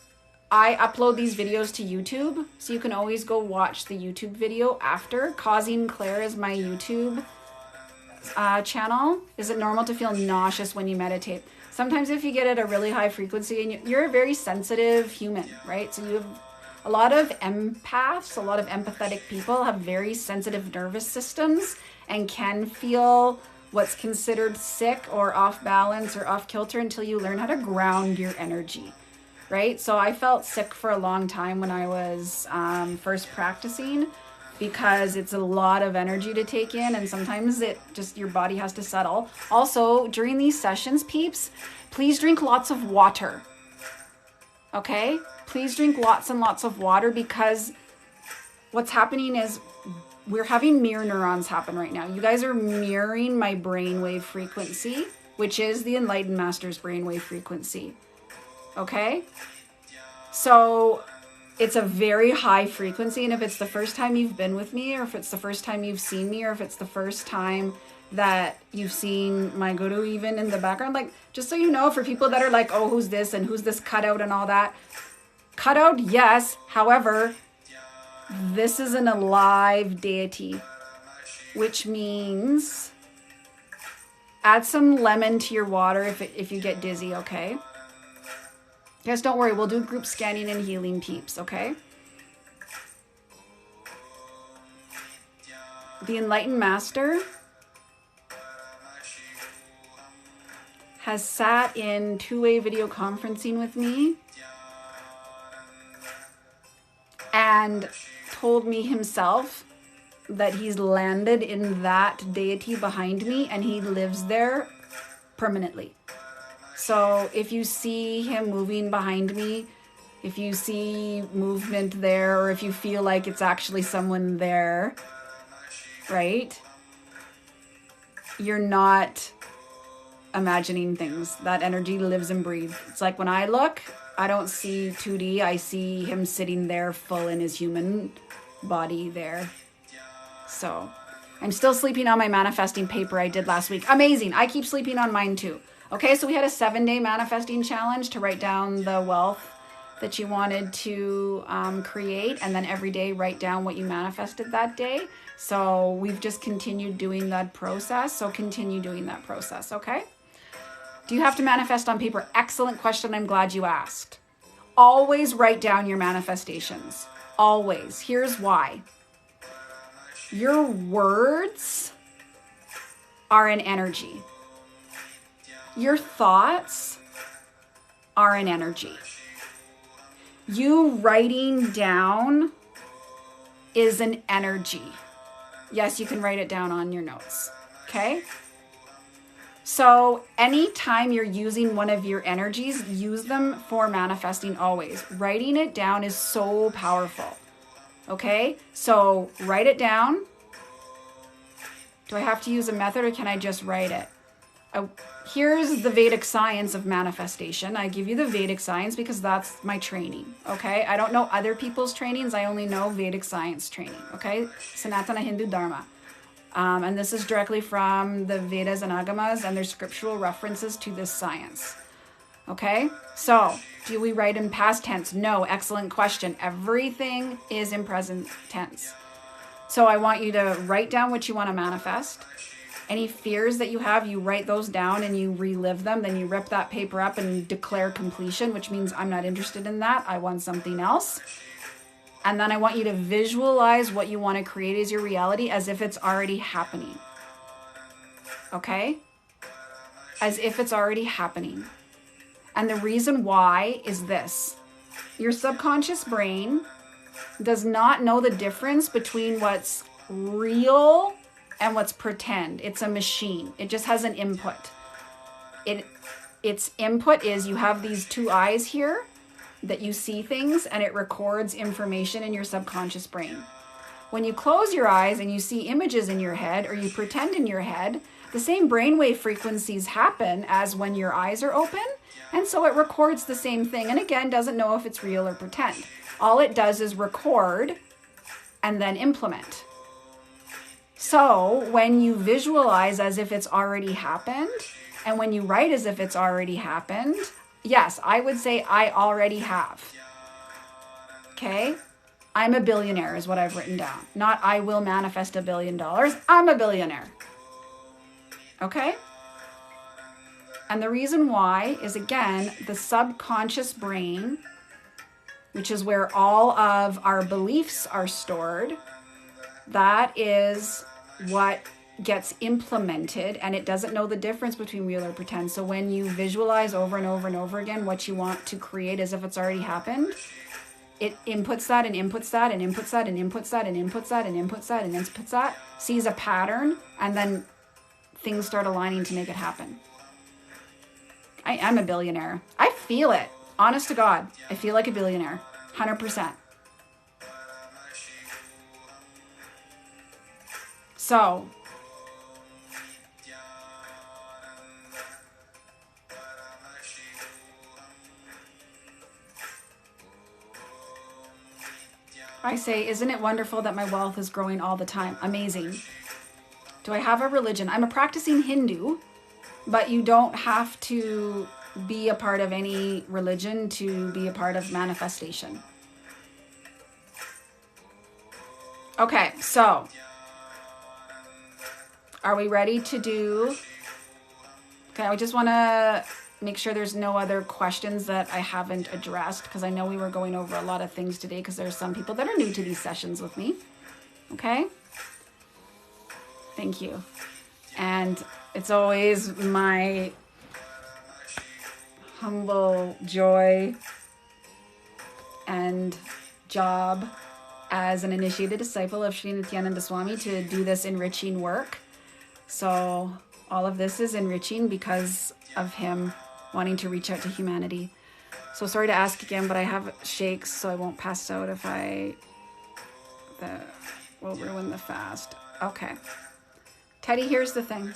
I upload these videos to YouTube, so you can always go watch the YouTube video after. Causing Claire is my YouTube channel. Is it normal to feel nauseous when you meditate? Sometimes if you get at a really high frequency, and you're a very sensitive human, right? So you have a lot of empaths, a lot of empathetic people have very sensitive nervous systems and can feel what's considered sick or off balance or off kilter until you learn how to ground your energy, right? So I felt sick for a long time when I was first practicing, because it's a lot of energy to take in, and sometimes your body has to settle. Also, during these sessions, peeps, please drink lots of water. Okay? Please drink lots and lots of water, because what's happening is we're having mirror neurons happen right now. You guys are mirroring my brainwave frequency, which is the Enlightened Master's brainwave frequency. Okay? So it's a very high frequency, and if it's the first time you've been with me, or if it's the first time you've seen me, or if it's the first time that you've seen my guru even in the background, like, just so you know, for people that are like, oh, who's this and who's this cutout and all that. Cutout, yes. However, this is an alive deity, which means add some lemon to your water if you get dizzy, okay? Guys, don't worry. We'll do group scanning and healing, peeps, okay? The Enlightened Master has sat in two-way video conferencing with me and told me himself that he's landed in that deity behind me, and he lives there permanently. So if you see him moving behind me, if you see movement there, or if you feel like it's actually someone there, right? you're not imagining things. That energy lives and breathes. It's like when I look, I don't see 2D. I see him sitting there full in his human body there. So I'm still sleeping on my manifesting paper I did last week. Amazing. I keep sleeping on mine too. Okay, so we had a 7-day manifesting challenge to write down the wealth that you wanted to create, and then every day write down what you manifested that day. So we've just continued doing that process. So continue doing that process, okay? Do you have to manifest on paper? Excellent question. I'm glad you asked. Always write down your manifestations. Always. Here's why. Your words are an energy. Your thoughts are an energy. You writing down is an energy. Yes, you can write it down on your notes. Okay? So anytime you're using one of your energies, use them for manifesting always. Writing it down is so powerful. Okay? So write it down. Do I have to use a method or can I just write it? Here's the Vedic science of manifestation. I give you the Vedic science because that's my training, okay? I don't know other people's trainings. I only know Vedic science training, okay? Sanatana Hindu Dharma. And this is directly from the Vedas and Agamas, and there's scriptural references to this science, okay? So, do we write in past tense? No, excellent question. Everything is in present tense. So I want you to write down what you want to manifest. Any fears that you have, you write those down and you relive them. Then you rip that paper up and declare completion, which means I'm not interested in that. I want something else. And then I want you to visualize what you want to create as your reality as if it's already happening. Okay? As if it's already happening. And the reason why is this. Your subconscious brain does not know the difference between what's real and what's pretend. It's a machine. It just has an input. Its input is you have these two eyes here that you see things, and it records information in your subconscious brain. When you close your eyes and you see images in your head or you pretend in your head, the same brainwave frequencies happen as when your eyes are open, and so it records the same thing, and again doesn't know if it's real or pretend. All it does is record and then implement. So when you visualize as if it's already happened, and when you write as if it's already happened, yes, I would say I already have. Okay? I'm a billionaire is what I've written down. Not I will manifest $1 billion. I'm a billionaire. Okay? And the reason why is, again, the subconscious brain, which is where all of our beliefs are stored, that is what gets implemented, and it doesn't know the difference between real or pretend. So when you visualize over and over and over again what you want to create as if it's already happened, it inputs that and inputs that and inputs that and inputs that and inputs that and inputs that and inputs that, sees a pattern, and then things start aligning to make it happen. I am a billionaire. I feel it. Honest to God, I feel like a billionaire. 100%. So, I say, isn't it wonderful that my wealth is growing all the time? Amazing. Do I have a religion? I'm a practicing Hindu, but you don't have to be a part of any religion to be a part of manifestation. Okay, so are we ready to do? Okay, I just want to make sure there's no other questions that I haven't addressed, because I know we were going over a lot of things today because there's some people that are new to these sessions with me. Okay? Thank you. And it's always my humble joy and job as an initiated disciple of Sri Nithyananda Swami to do this enriching work. So all of this is enriching because of him wanting to reach out to humanity. So sorry to ask again, but I have shakes, so I won't pass out if will ruin the fast. Okay. Teddy, here's the thing.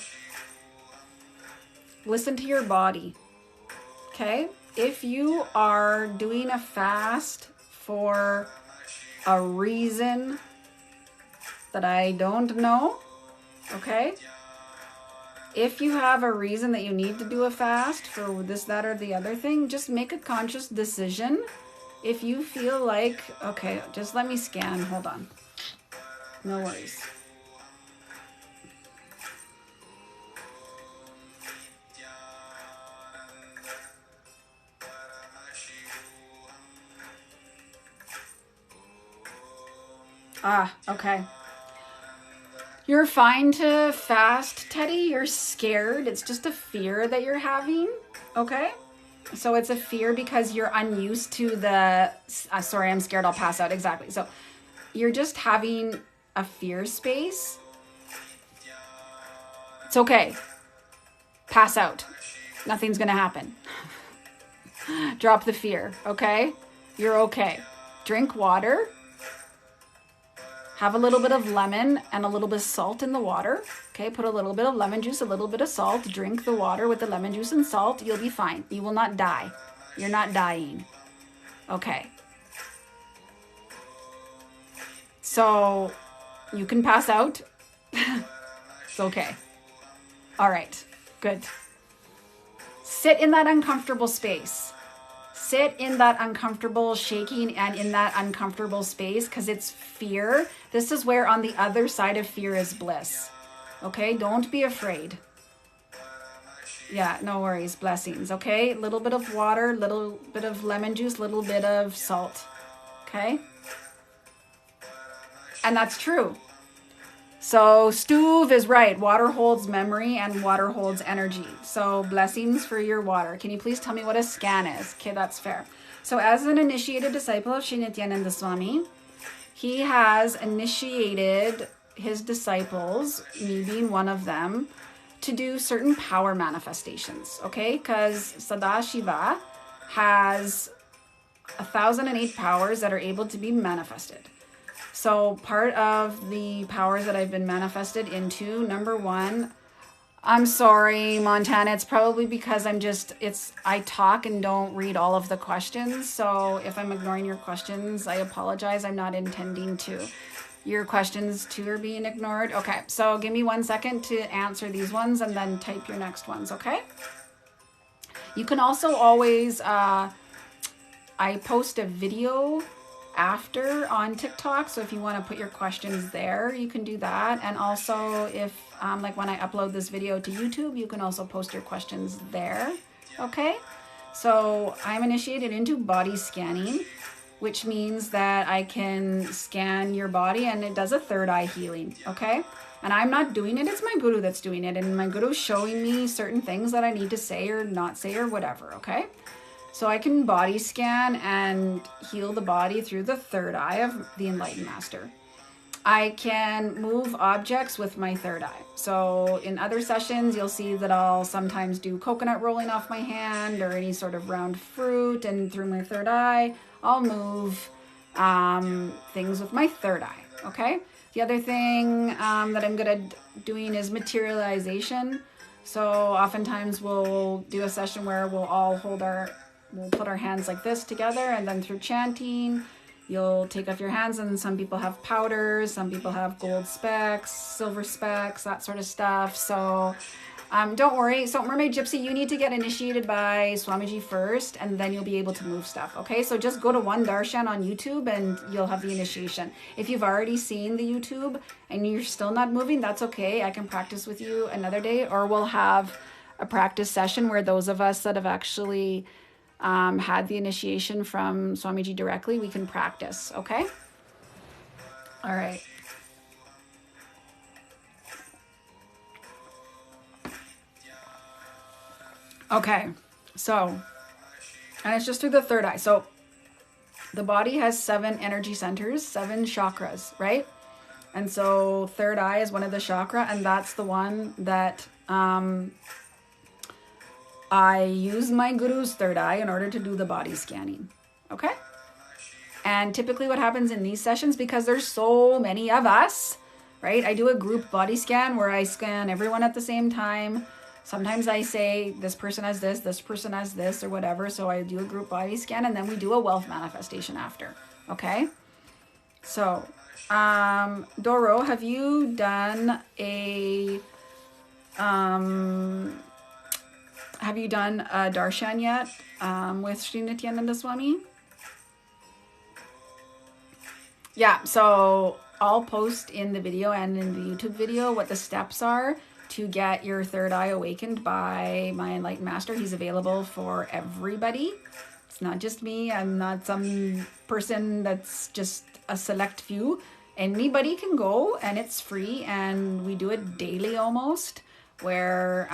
listen to your body. Okay? If you are doing a fast for a reason that I don't know, okay? If you have a reason that you need to do a fast for this, that, or the other thing, just make a conscious decision. If you feel like, okay, just let me scan, hold on. No worries. Okay. You're fine to fast, Teddy. You're scared. It's just a fear that you're having, okay? So it's a fear because you're unused to the, sorry, I'm scared I'll pass out. Exactly. So you're just having a fear space. It's okay. Pass out. Nothing's going to happen. Drop the fear, okay? You're okay. Drink water. Have a little bit of lemon and a little bit of salt in the water. Okay, put a little bit of lemon juice, a little bit of salt. Drink the water with the lemon juice and salt. You'll be fine. You will not die. You're not dying. Okay. So you can pass out. It's okay. All right, good. Sit in that uncomfortable space. Sit in that uncomfortable shaking and in that uncomfortable space because it's fear. This is where on the other side of fear is bliss. Okay, don't be afraid. Yeah, no worries, blessings, okay? Little bit of water, little bit of lemon juice, little bit of salt, okay? And that's true. So Stuve is right. Water holds memory and water holds energy. So blessings for your water. Can you please tell me what a scan is? Okay, that's fair. So as an initiated disciple of Sri Nithyananda Swami, he has initiated his disciples, me being one of them, to do certain power manifestations, okay? Because Sadashiva has 1,008 powers that are able to be manifested. So part of the powers that I've been manifested into, number one, I'm sorry, Montana, it's probably because I talk and don't read all of the questions. So if I'm ignoring your questions, I apologize. I'm not intending to. Your questions too are being ignored. Okay, so give me 1 second to answer these ones and then type your next ones, okay? You can also always, I post a video after on TikTok, so if you want to put your questions there, you can do that. And also if like when I upload this video to YouTube, you can also post your questions there. Okay, so I'm initiated into body scanning, which means that I can scan your body and it does a third eye healing. Okay, and I'm not doing it, it's my guru that's doing it, and my guru's showing me certain things that I need to say or not say or whatever. Okay, so I can body scan and heal the body through the third eye of the Enlightened Master. I can move objects with my third eye. So in other sessions, you'll see that I'll sometimes do coconut rolling off my hand or any sort of round fruit, and through my third eye, I'll move things with my third eye, okay? The other thing that I'm good at doing is materialization. So oftentimes we'll do a session where we'll all we'll put our hands like this together, and then through chanting, you'll take off your hands, and some people have powders, some people have gold specks, silver specks, that sort of stuff. So don't worry. So Mermaid Gypsy, you need to get initiated by Swamiji first, and then you'll be able to move stuff, okay? So just go to One Darshan on YouTube and you'll have the initiation. If you've already seen the YouTube and you're still not moving, that's okay. I can practice with you another day, or we'll have a practice session where those of us that have actually had the initiation from Swamiji directly, we can practice, okay? All right. Okay, so, and it's just through the third eye. So the body has 7 energy centers, 7 chakras, right? And so third eye is one of the chakra, and that's the one that I use my guru's third eye in order to do the body scanning, okay? And typically what happens in these sessions, because there's so many of us, right? I do a group body scan where I scan everyone at the same time. Sometimes I say this person has this person has this, or whatever. So I do a group body scan, and then we do a wealth manifestation after. Okay. So, Doro, have you done a Darshan yet with Sri Nithyananda Swami? Yeah, so I'll post in the video and in the YouTube video what the steps are to get your third eye awakened by my Enlightened Master. He's available for everybody. It's not just me. I'm not some person that's just a select few. Anybody can go, and it's free, and we do it daily almost, where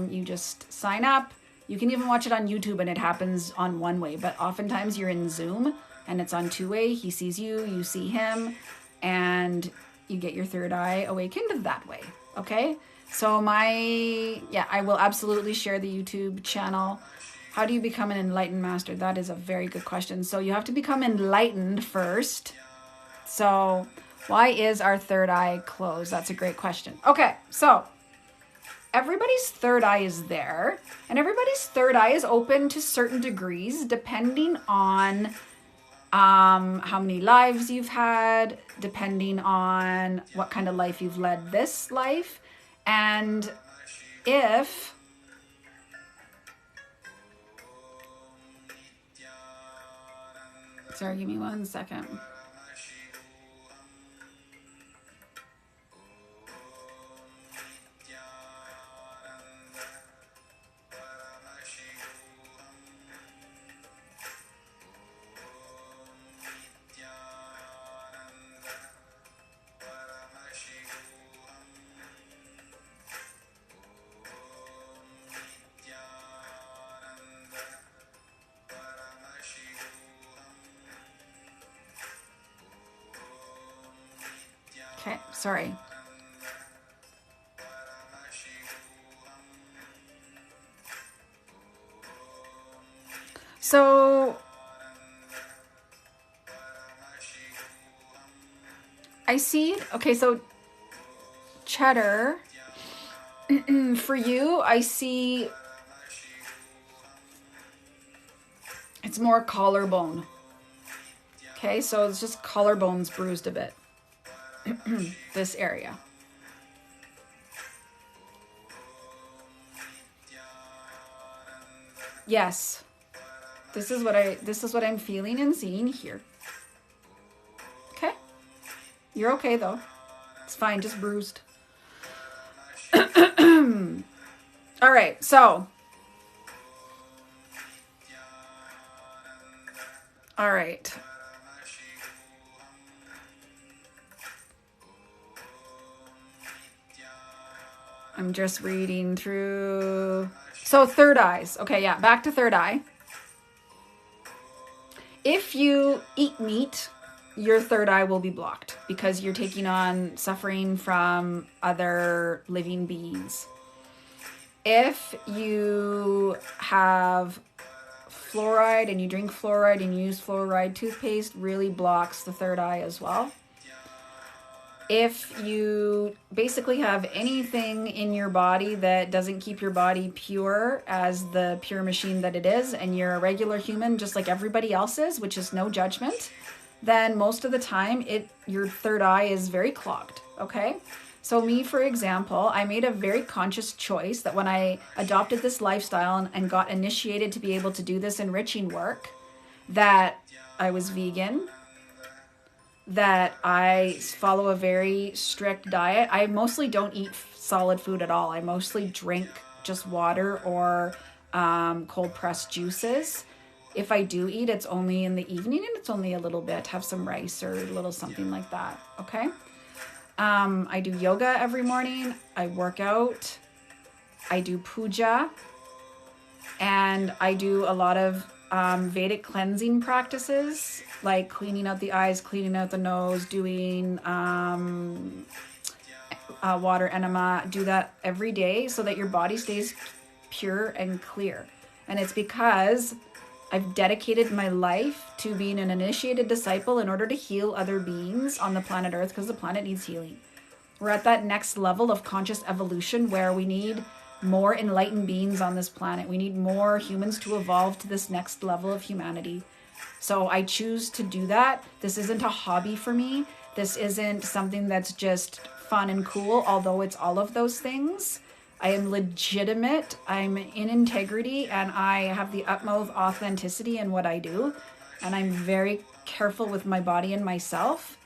you just sign up. You can even watch it on YouTube, and it happens on one way, but oftentimes you're in Zoom and it's on two-way. He sees you, you see him, and you get your third eye awakened that way. Okay, so I will absolutely share the YouTube channel. How do you become an enlightened master? That is a very good question. So you have to become enlightened first. So why is our third eye closed? That's a great question. Okay, so everybody's third eye is there, and everybody's third eye is open to certain degrees depending on how many lives you've had, depending on what kind of life you've led this life, and if sorry, give me 1 second. Okay, sorry. So I see, okay, so Cheddar, for you, I see it's more collarbone. Okay, so it's just collarbones bruised a bit. This area. Yes. This is what I'm feeling and seeing here. Okay? You're okay though. It's fine, just bruised. All right, so all right. I'm just reading through. So third eyes. Okay, yeah, back to third eye. If you eat meat, your third eye will be blocked because you're taking on suffering from other living beings. If you have fluoride and you drink fluoride and you use fluoride toothpaste, really blocks the third eye as well. If you basically have anything in your body that doesn't keep your body pure as the pure machine that it is, and you're a regular human just like everybody else is, which is no judgment, then most of the time your third eye is very clogged, okay? So me, for example, I made a very conscious choice that when I adopted this lifestyle and got initiated to be able to do this enriching work, that I was vegan, that I follow a very strict diet. I mostly don't eat solid food at all. I mostly drink just water or cold pressed juices. If I do eat, it's only in the evening and it's only a little bit. Have some rice or a little something like that, okay? I do yoga every morning. I work out. I do puja. And I do a lot of Vedic cleansing practices, like cleaning out the eyes, cleaning out the nose, doing water enema. Do that every day so that your body stays pure and clear. And it's because I've dedicated my life to being an initiated disciple in order to heal other beings on the planet Earth, because the planet needs healing. We're at that next level of conscious evolution where we need more enlightened beings on this planet. We need more humans to evolve to this next level of humanity. So I choose to do that. This isn't a hobby for me. This isn't something that's just fun and cool, although it's all of those things. I am legitimate, I'm in integrity, and I have the utmost authenticity in what I do. And I'm very careful with my body and myself.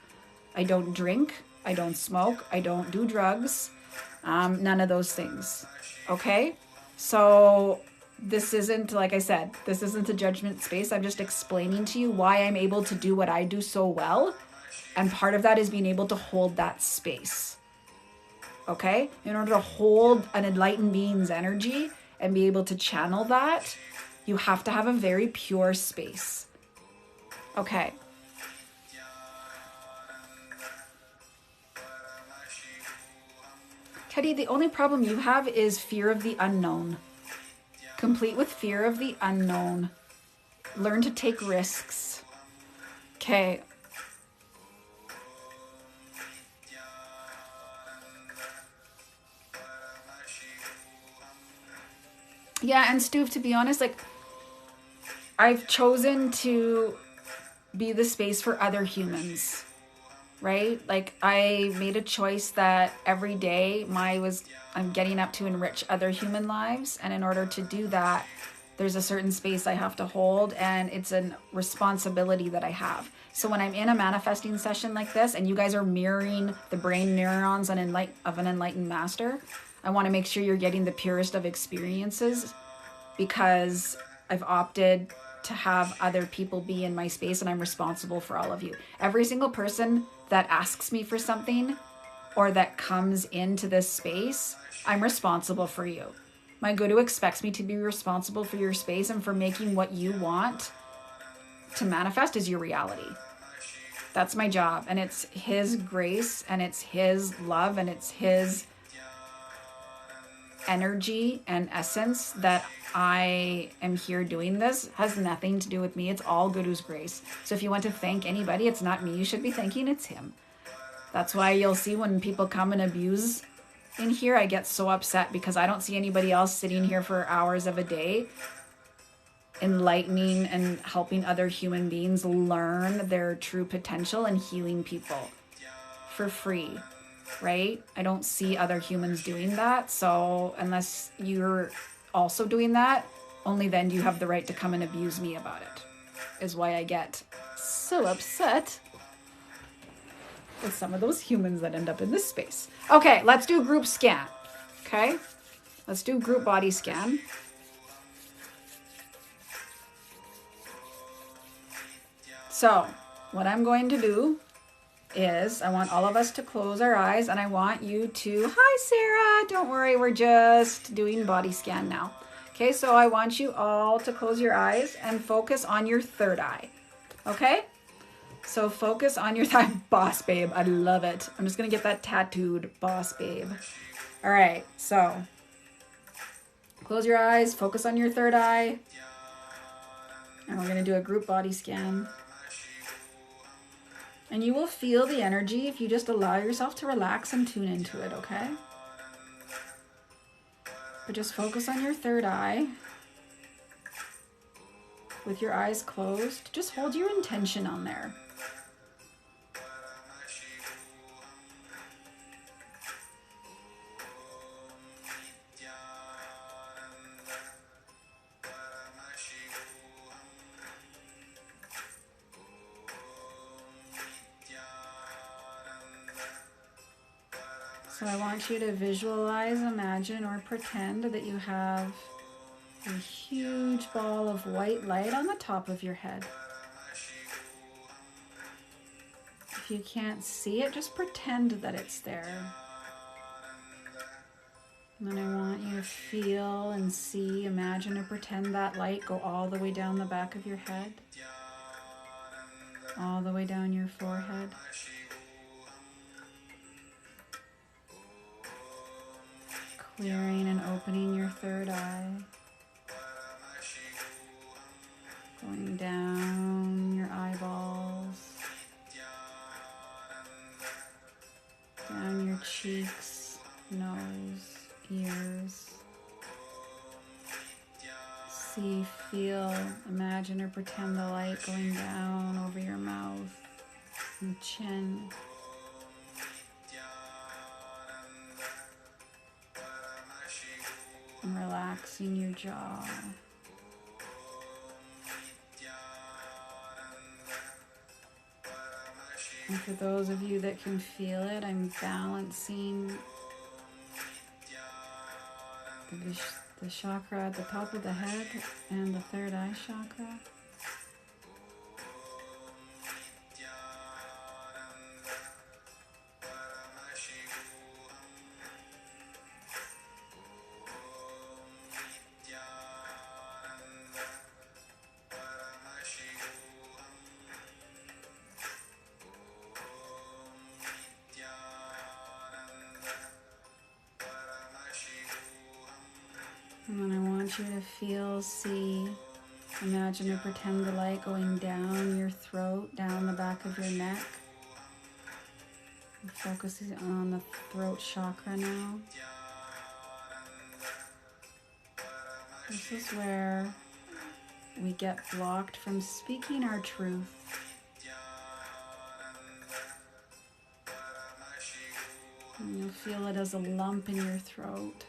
I don't drink, I don't smoke, I don't do drugs, none of those things. Okay? So this isn't, like I said, this isn't a judgment space. I'm just explaining to you why I'm able to do what I do so well. And part of that is being able to hold that space. Okay? In order to hold an enlightened being's energy and be able to channel that, you have to have a very pure space. Okay. Teddy, the only problem you have is fear of the unknown. Complete with fear of the unknown. Learn to take risks. Okay. Yeah, and Stu, to be honest, like, I've chosen to be the space for other humans, right? Like, I made a choice that every day I'm getting up to enrich other human lives. And in order to do that, there's a certain space I have to hold, and it's a responsibility that I have. So when I'm in a manifesting session like this, and you guys are mirroring the brain neurons of an enlightened master, I want to make sure you're getting the purest of experiences, because I've opted to have other people be in my space, and I'm responsible for all of you. Every single person that asks me for something or that comes into this space, I'm responsible for you. My guru expects me to be responsible for your space and for making what you want to manifest as your reality. That's my job, and it's his grace, and it's his love, and it's his energy and essence that I am here doing this. Has nothing to do with me. It's all Guru's grace. So if you want to thank anybody, it's not me you should be thanking, it's him. That's why you'll see when people come and abuse in here, I get so upset, because I don't see anybody else sitting here for hours of a day enlightening and helping other human beings learn their true potential and healing people for free. Right? I don't see other humans doing that. So unless you're also doing that, only then do you have the right to come and abuse me about it. Is why I get so upset with some of those humans that end up in this space. Okay, let's do group scan. Okay? Let's do group body scan. So, what I'm going to do is I want all of us to close our eyes, and I want you to, hi Sarah, don't worry, we're just doing body scan now. Okay, so I want you all to close your eyes and focus on your third eye. Okay? So focus on your boss babe. I love it. I'm just gonna get that tattooed, boss babe. All right, so close your eyes, focus on your third eye, and we're gonna do a group body scan. And you will feel the energy if you just allow yourself to relax and tune into it, okay? But just focus on your third eye. With your eyes closed, just hold your intention on there. So I want you to visualize, imagine, or pretend that you have a huge ball of white light on the top of your head. If you can't see it, just pretend that it's there. And then I want you to feel and see, imagine, or pretend that light go all the way down the back of your head, all the way down your forehead. Clearing and opening your third eye. Going down your eyeballs. Down your cheeks, nose, ears, pretend the light going down over your mouth and chin. And relaxing your jaw. And for those of you that can feel it, I'm balancing the chakra at the top of the head and the third eye chakra. And then I want you to feel, see, imagine or pretend the light going down your throat, down the back of your neck. And focusing on the throat chakra now. This is where we get blocked from speaking our truth. And you'll feel it as a lump in your throat.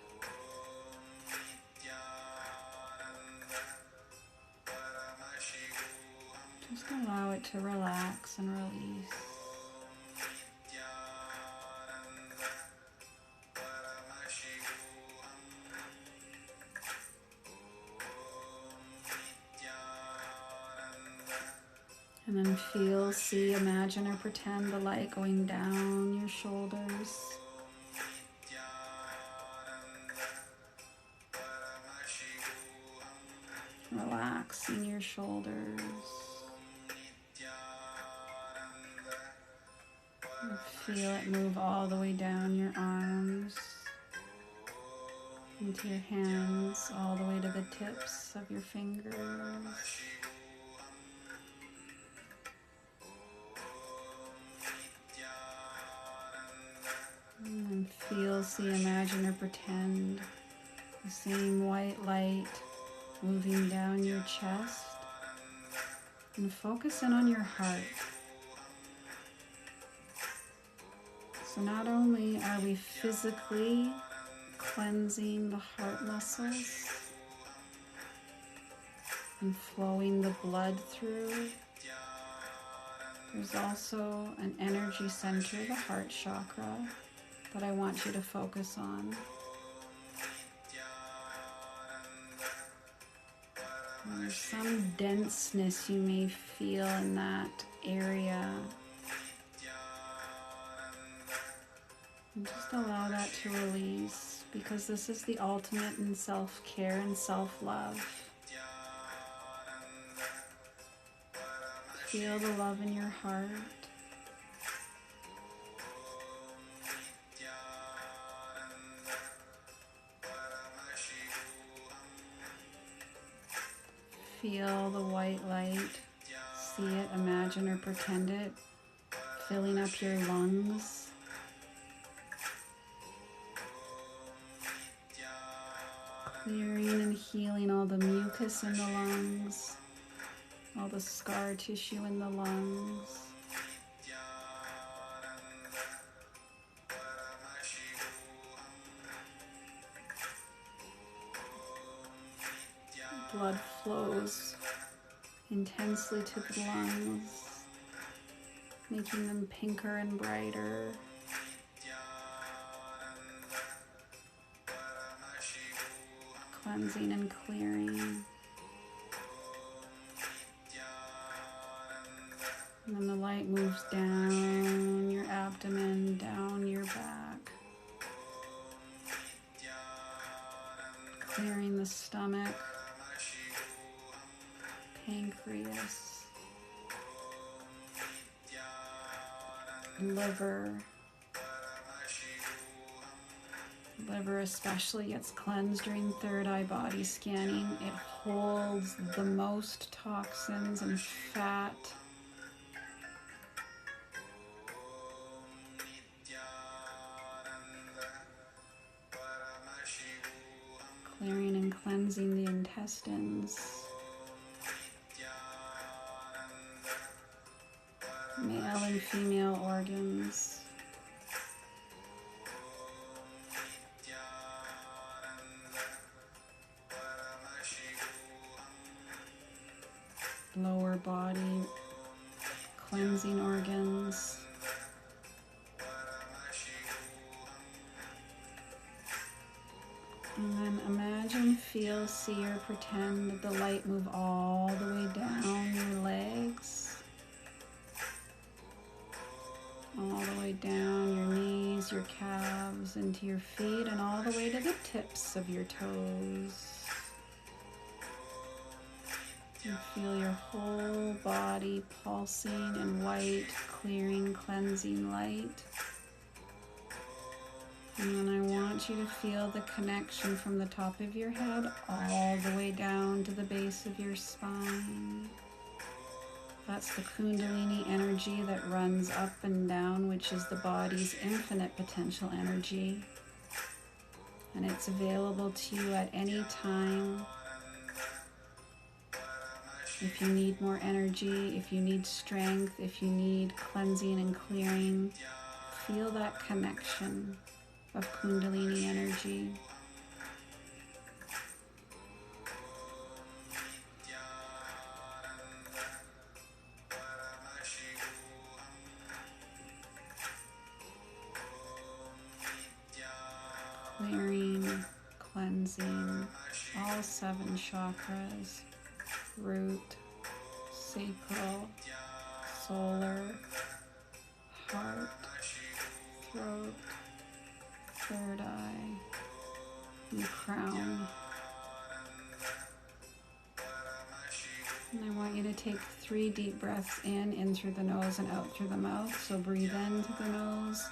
Just allow it to relax and release. And then feel, see, imagine, or pretend the light going down your shoulders. Relaxing your shoulders. And feel it move all the way down your arms, into your hands, all the way to the tips of your fingers. And then feel, see, imagine, or pretend the same white light moving down your chest, and focus in on your heart. So not only are we physically cleansing the heart muscles and flowing the blood through, there's also an energy center, the heart chakra, that I want you to focus on. And there's some denseness you may feel in that area. And just allow that to release, because this is the ultimate in self-care and self-love. Feel the love in your heart. Feel the white light, see it, imagine or pretend it, filling up your lungs. Clearing and healing all the mucus in the lungs, all the scar tissue in the lungs. Blood flows intensely to the lungs, making them pinker and brighter. Cleansing and clearing. And then the light moves down your abdomen, down your back. Clearing the stomach, pancreas, liver. Liver especially gets cleansed during third eye body scanning. It holds the most toxins and fat. Clearing and cleansing the intestines. male and female organs. Lower body, cleansing organs. And then imagine, feel, see, or pretend that the light move all the way down your legs. All the way down your knees, your calves, into your feet, and all the way to the tips of your toes. You feel your whole body pulsing in white, clearing, cleansing light. And then I want you to feel the connection from the top of your head all the way down to the base of your spine. That's the Kundalini energy that runs up and down, which is the body's infinite potential energy. And it's available to you at any time. If you need more energy, if you need strength, if you need cleansing and clearing, feel that connection of Kundalini energy. Clearing, cleansing all 7 chakras: root, sacral, solar, heart, throat, third eye, and crown. And I want you to take 3 deep breaths in through the nose and out through the mouth. So breathe in through the nose,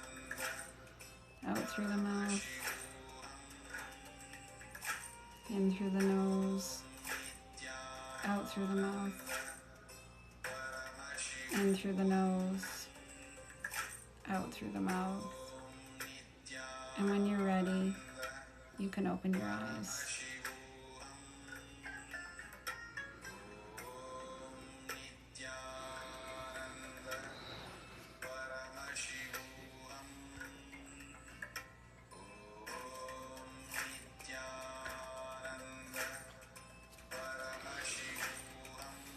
out through the mouth, in through the nose, out through the mouth, in through the nose, out through the mouth. And when you're ready, you can open your eyes.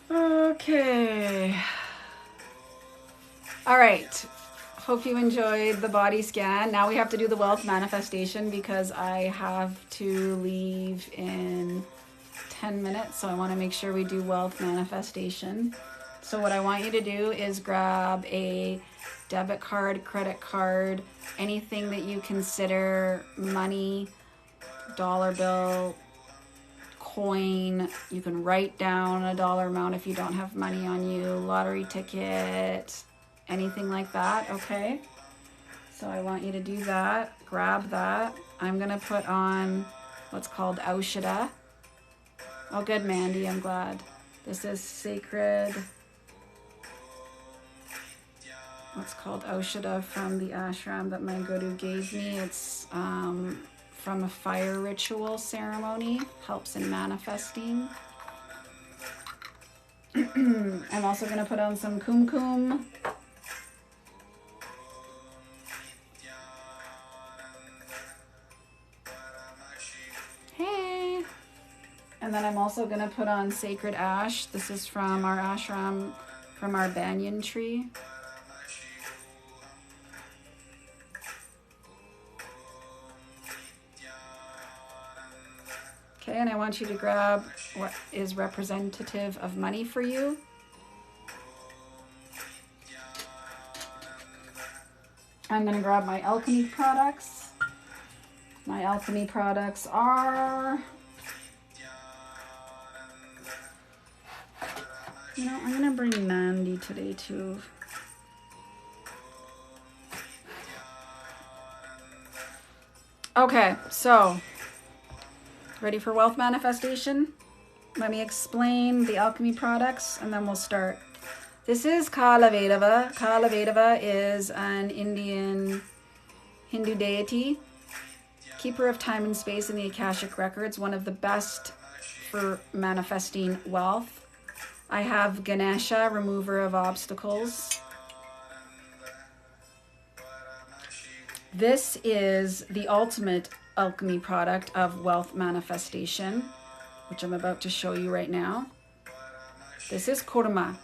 Okay. All right. Hope you enjoyed the body scan. Now we have to do the wealth manifestation because I have to leave in 10 minutes. So I want to make sure we do wealth manifestation. So what I want you to do is grab a debit card, credit card, anything that you consider money, dollar bill, coin. You can write down a dollar amount if you don't have money on you, lottery ticket, anything like that, okay? So I want you to do that. Grab that. I'm going to put on what's called Aushada. Oh, good, Mandy. I'm glad. This is sacred. What's called Aushada from the ashram that my guru gave me. It's from a fire ritual ceremony. Helps in manifesting. I'm also going to put on some kumkum. Hey! And then I'm also going to put on sacred ash. This is from our ashram, from our banyan tree. Okay, and I want you to grab what is representative of money for you. I'm going to grab my alchemy products. My alchemy products are, you know, I'm going to bring Nandi today too. Okay, so ready for wealth manifestation? Let me explain the alchemy products and then we'll start. This is Kala Vedava. Kala Vedava is an Indian Hindu deity, keeper of time and space in the Akashic records, one of the best for manifesting wealth. I have Ganesha, remover of obstacles. This is the ultimate alchemy product of wealth manifestation, which I'm about to show you right now. This is kurma.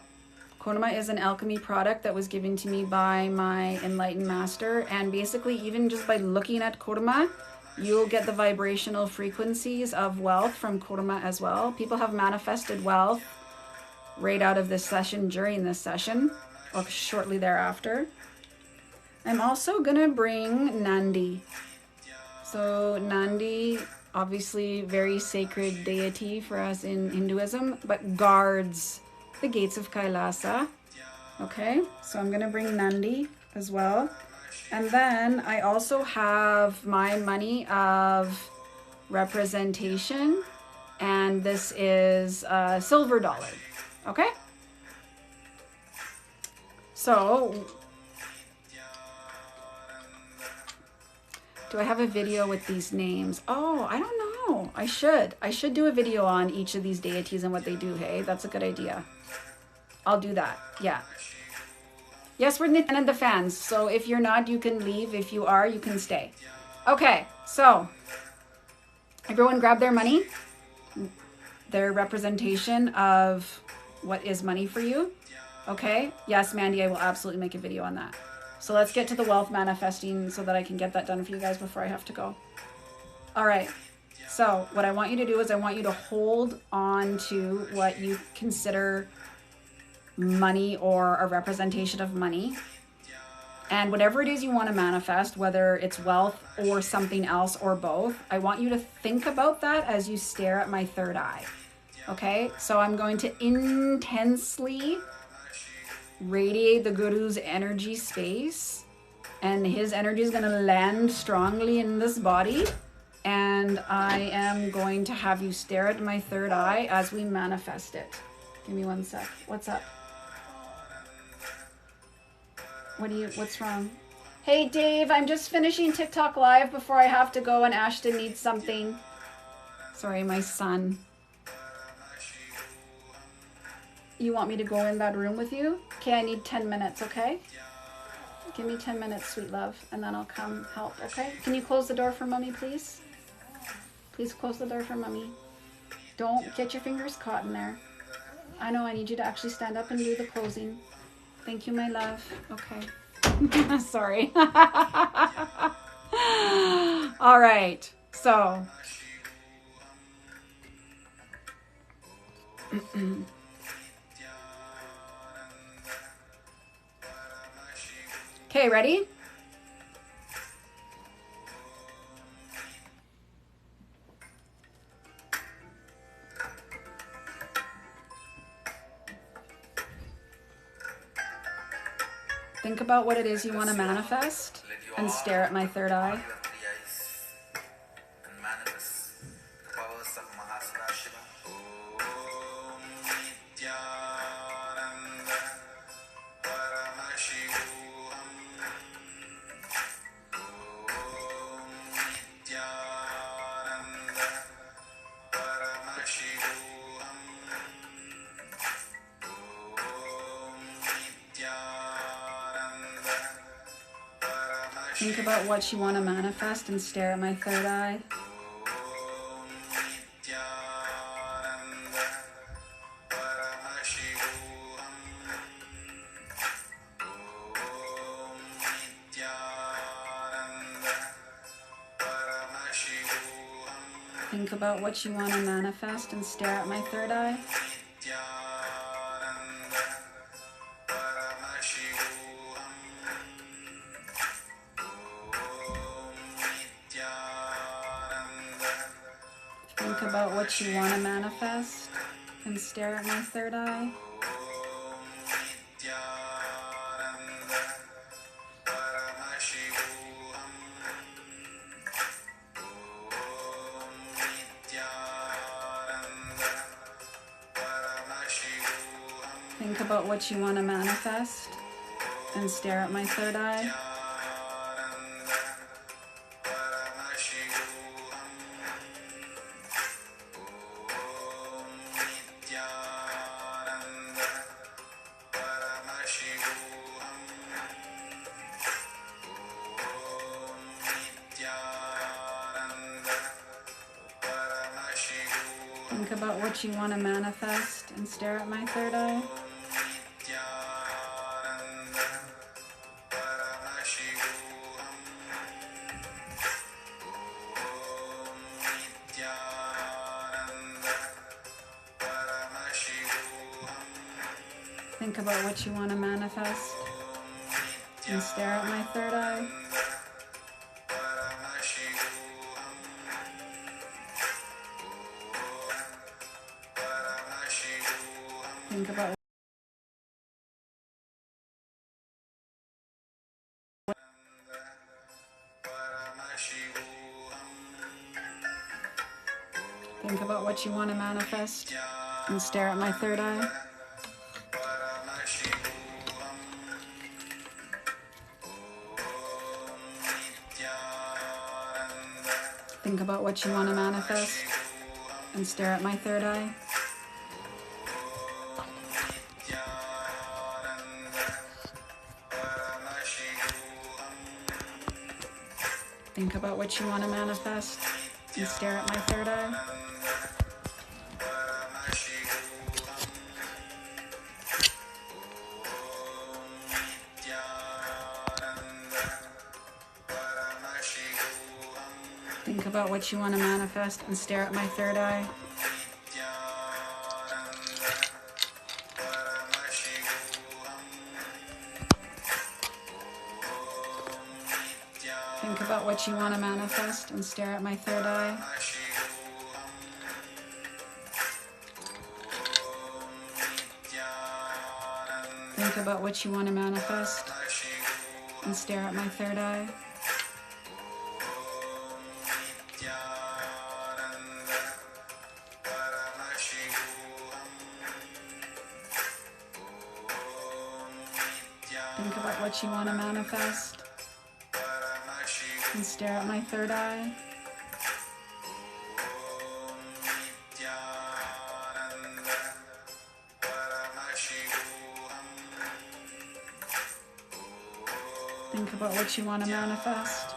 Kurma is an alchemy product that was given to me by my enlightened master. And basically, even just by looking at kurma, you'll get the vibrational frequencies of wealth from kurma as well. People have manifested wealth right out of this session, during this session, or shortly thereafter. I'm also gonna bring Nandi. So Nandi, obviously very sacred deity for us in Hinduism, but guards the gates of Kailasa. Okay, so I'm gonna bring Nandi as well. And then I also have my money of representation, and this is a silver dollar. Okay? So, do I have a video with these names? Oh, I don't know. I should do a video on each of these deities and what they do, hey? That's a good idea. I'll do that, yeah. Yes, we're Nithyananda fans, so if you're not, you can leave. If you are, you can stay. Okay, so everyone grab their money, their representation of what is money for you. Okay, yes, Mandy, I will absolutely make a video on that. So let's get to the wealth manifesting so that I can get that done for you guys before I have to go. All right, so what I want you to do is I want you to hold on to what you consider money or a representation of money, and whatever it is you want to manifest, whether it's wealth or something else or both, I want you to think about that as you stare at my third eye. Okay, so I'm going to intensely radiate the Guru's energy space, and his energy is going to land strongly in this body, and I am going to have you stare at my third eye as we manifest it. Give me one sec. What's up? What's wrong? Hey Dave, I'm just finishing TikTok live before I have to go, and Ashton needs something. Sorry, my son. You want me to go in that room with you? Okay, I need 10 minutes, okay? Give me 10 minutes, sweet love, and then I'll come help, okay? Can you close the door for mommy, please? Please close the door for mommy. Don't get your fingers caught in there. I know, I need you to actually stand up and do the closing. Thank you, my love. Okay. Sorry. All right. So. Okay, ready? Think about what it is you want to manifest and stare at my third eye. Think about what you want to manifest and stare at my third eye. Think about what you want to manifest and stare at my third eye. Think about what you want to manifest and stare at my third eye. Think about what you want to manifest and stare at my third eye. Think about what you want to manifest and stare at my third eye. Think about what you want to manifest and stare at my third eye. Think about what you want to manifest and stare at my third eye. Think about what you want to manifest and stare at my third eye. Think about what you want to manifest and stare at my third eye. Think about what you want to manifest and stare at my third eye. Think about what you want to manifest and stare at my third eye. Think about what you want to manifest and stare at my third eye. Think about what you want to manifest and stare at my third eye. Think about what you want to manifest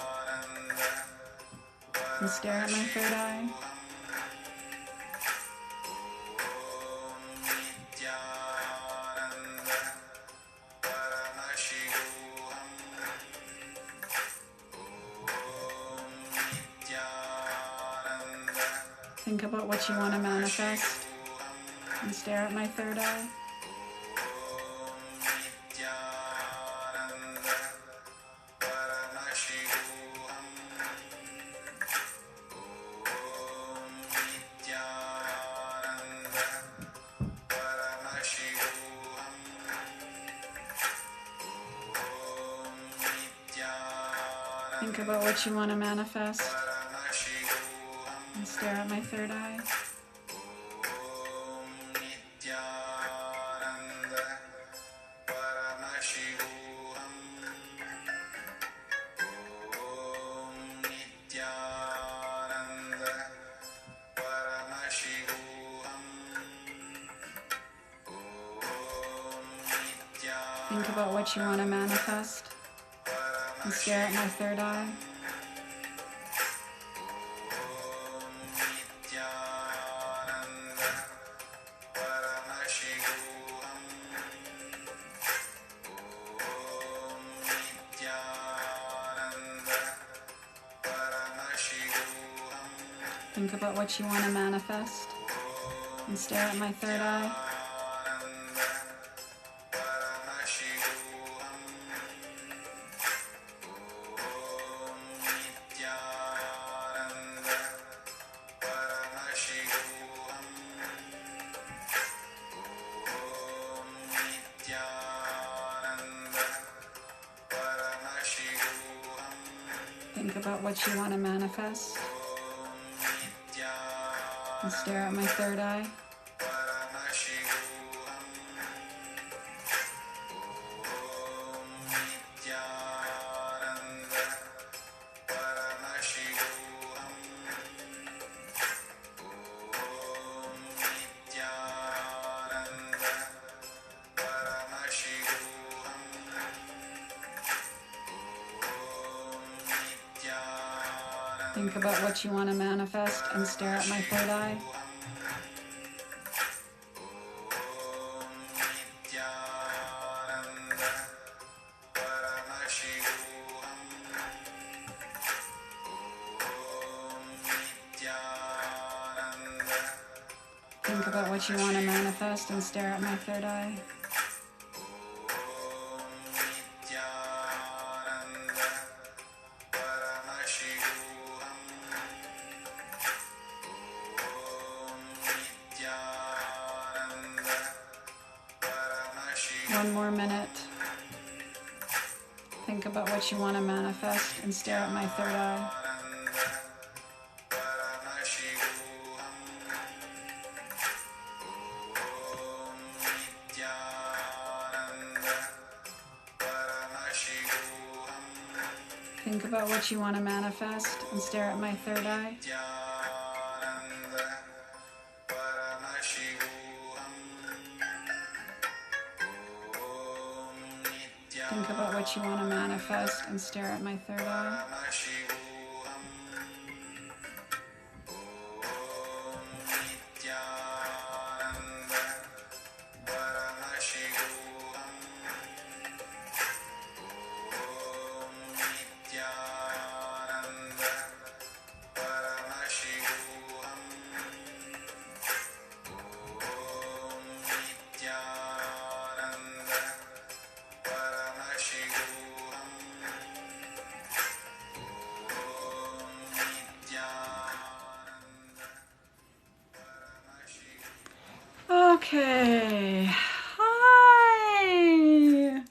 and stare at my third eye. Think about what you want to manifest and stare at my third eye. Think about what you want to manifest and stare at my third eye. Think about what you want to manifest and stare at my third eye. Think about what you want to manifest and stare at my third eye. Think about what you want to manifest and stare at my third eye. Think about what you want to manifest and stare at my third eye. what you want to manifest and stare at my third eye. One more minute. Think about what you want to manifest and stare at my third eye. Think about what you want to manifest and stare at my third eye. Think about what you want to manifest and stare at my third eye. Okay. Hi.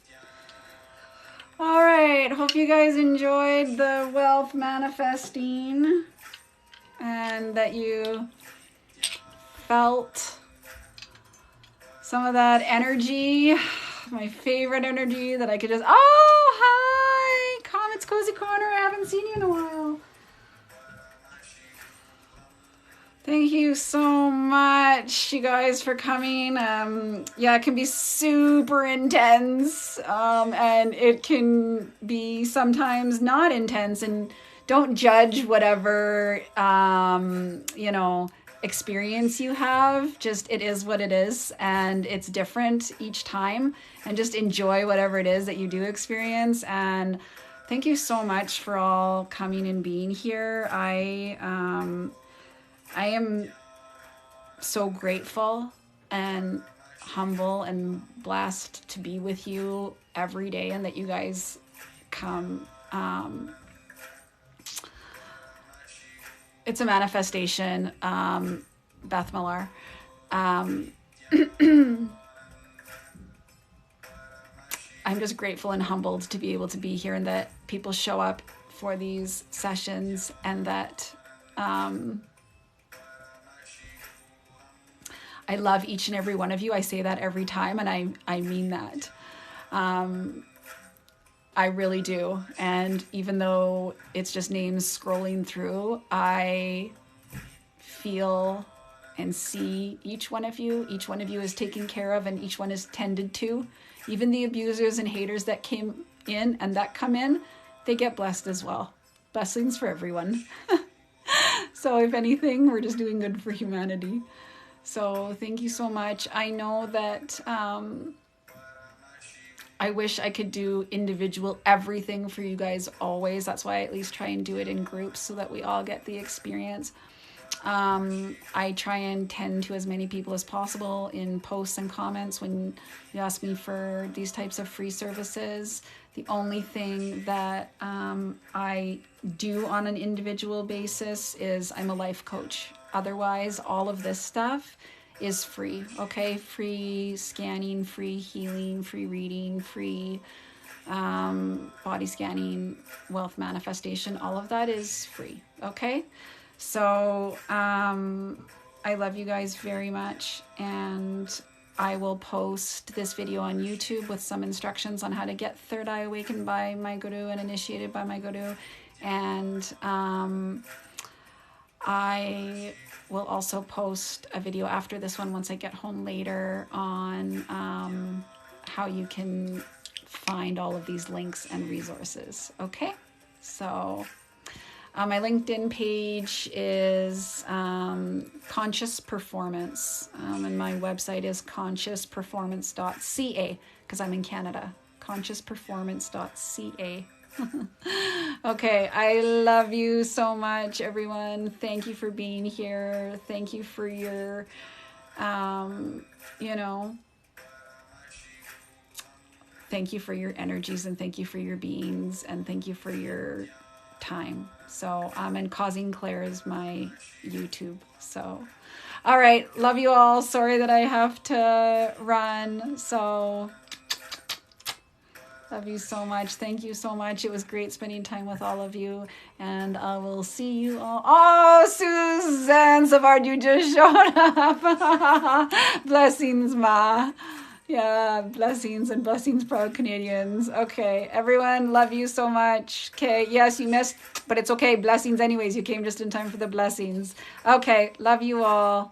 All right. Hope you guys enjoyed the wealth manifesting and that you felt some of that energy, my favorite energy that I could just, oh, hi. Comet's Cozy Corner. I haven't seen you in a while. Thank you so much, you guys, for coming. Yeah, it can be super intense, and it can be sometimes not intense. And don't judge whatever, experience you have. Just, it is what it is, and it's different each time. And just enjoy whatever it is that you do experience. And thank you so much for all coming and being here. I am so grateful and humble and blessed to be with you every day, and that you guys come. It's a manifestation, Beth Millar. I'm just grateful and humbled to be able to be here, and that people show up for these sessions, and that I love each and every one of you. I say that every time, and I mean that. I really do. And even though it's just names scrolling through, I feel and see each one of you. Each one of you is taken care of, and each one is tended to. Even the abusers and haters that came in and that come in, they get blessed as well. Blessings for everyone. So if anything, we're just doing good for humanity. So thank you so much. I know that I wish I could do individual everything for you guys always. That's why I at least try and do it in groups so that we all get the experience. I try and tend to as many people as possible in posts and comments when you ask me for these types of free services. The only thing that I do on an individual basis is I'm a life coach. Otherwise, all of this stuff is free, okay? Free scanning, free healing, free reading, free body scanning, wealth manifestation. All of that is free, okay? So I love you guys very much, and I will post this video on YouTube with some instructions on how to get third eye awakened by my guru and initiated by my guru. And I will also post a video after this one once I get home later on how you can find all of these links and resources. Okay, so my LinkedIn page is Conscious Performance, and my website is consciousperformance.ca because I'm in Canada. Consciousperformance.ca. Okay, I love you so much, everyone. Thank you for being here. Thank you for your You know, thank you for your energies, and thank you for your beings, and thank you for your time. So, and Causing Claire is my YouTube. So, all right. Love you all. Sorry that I have to run. So, love you so much. Thank you so much. It was great spending time with all of you. And I will see you all. Oh, Suzanne Savard, you just showed up. Blessings, Ma. Yeah, blessings and blessings, proud Canadians. Okay, everyone, love you so much. Okay, yes, you missed, but it's okay. Blessings anyways. You came just in time for the blessings. Okay, love you all.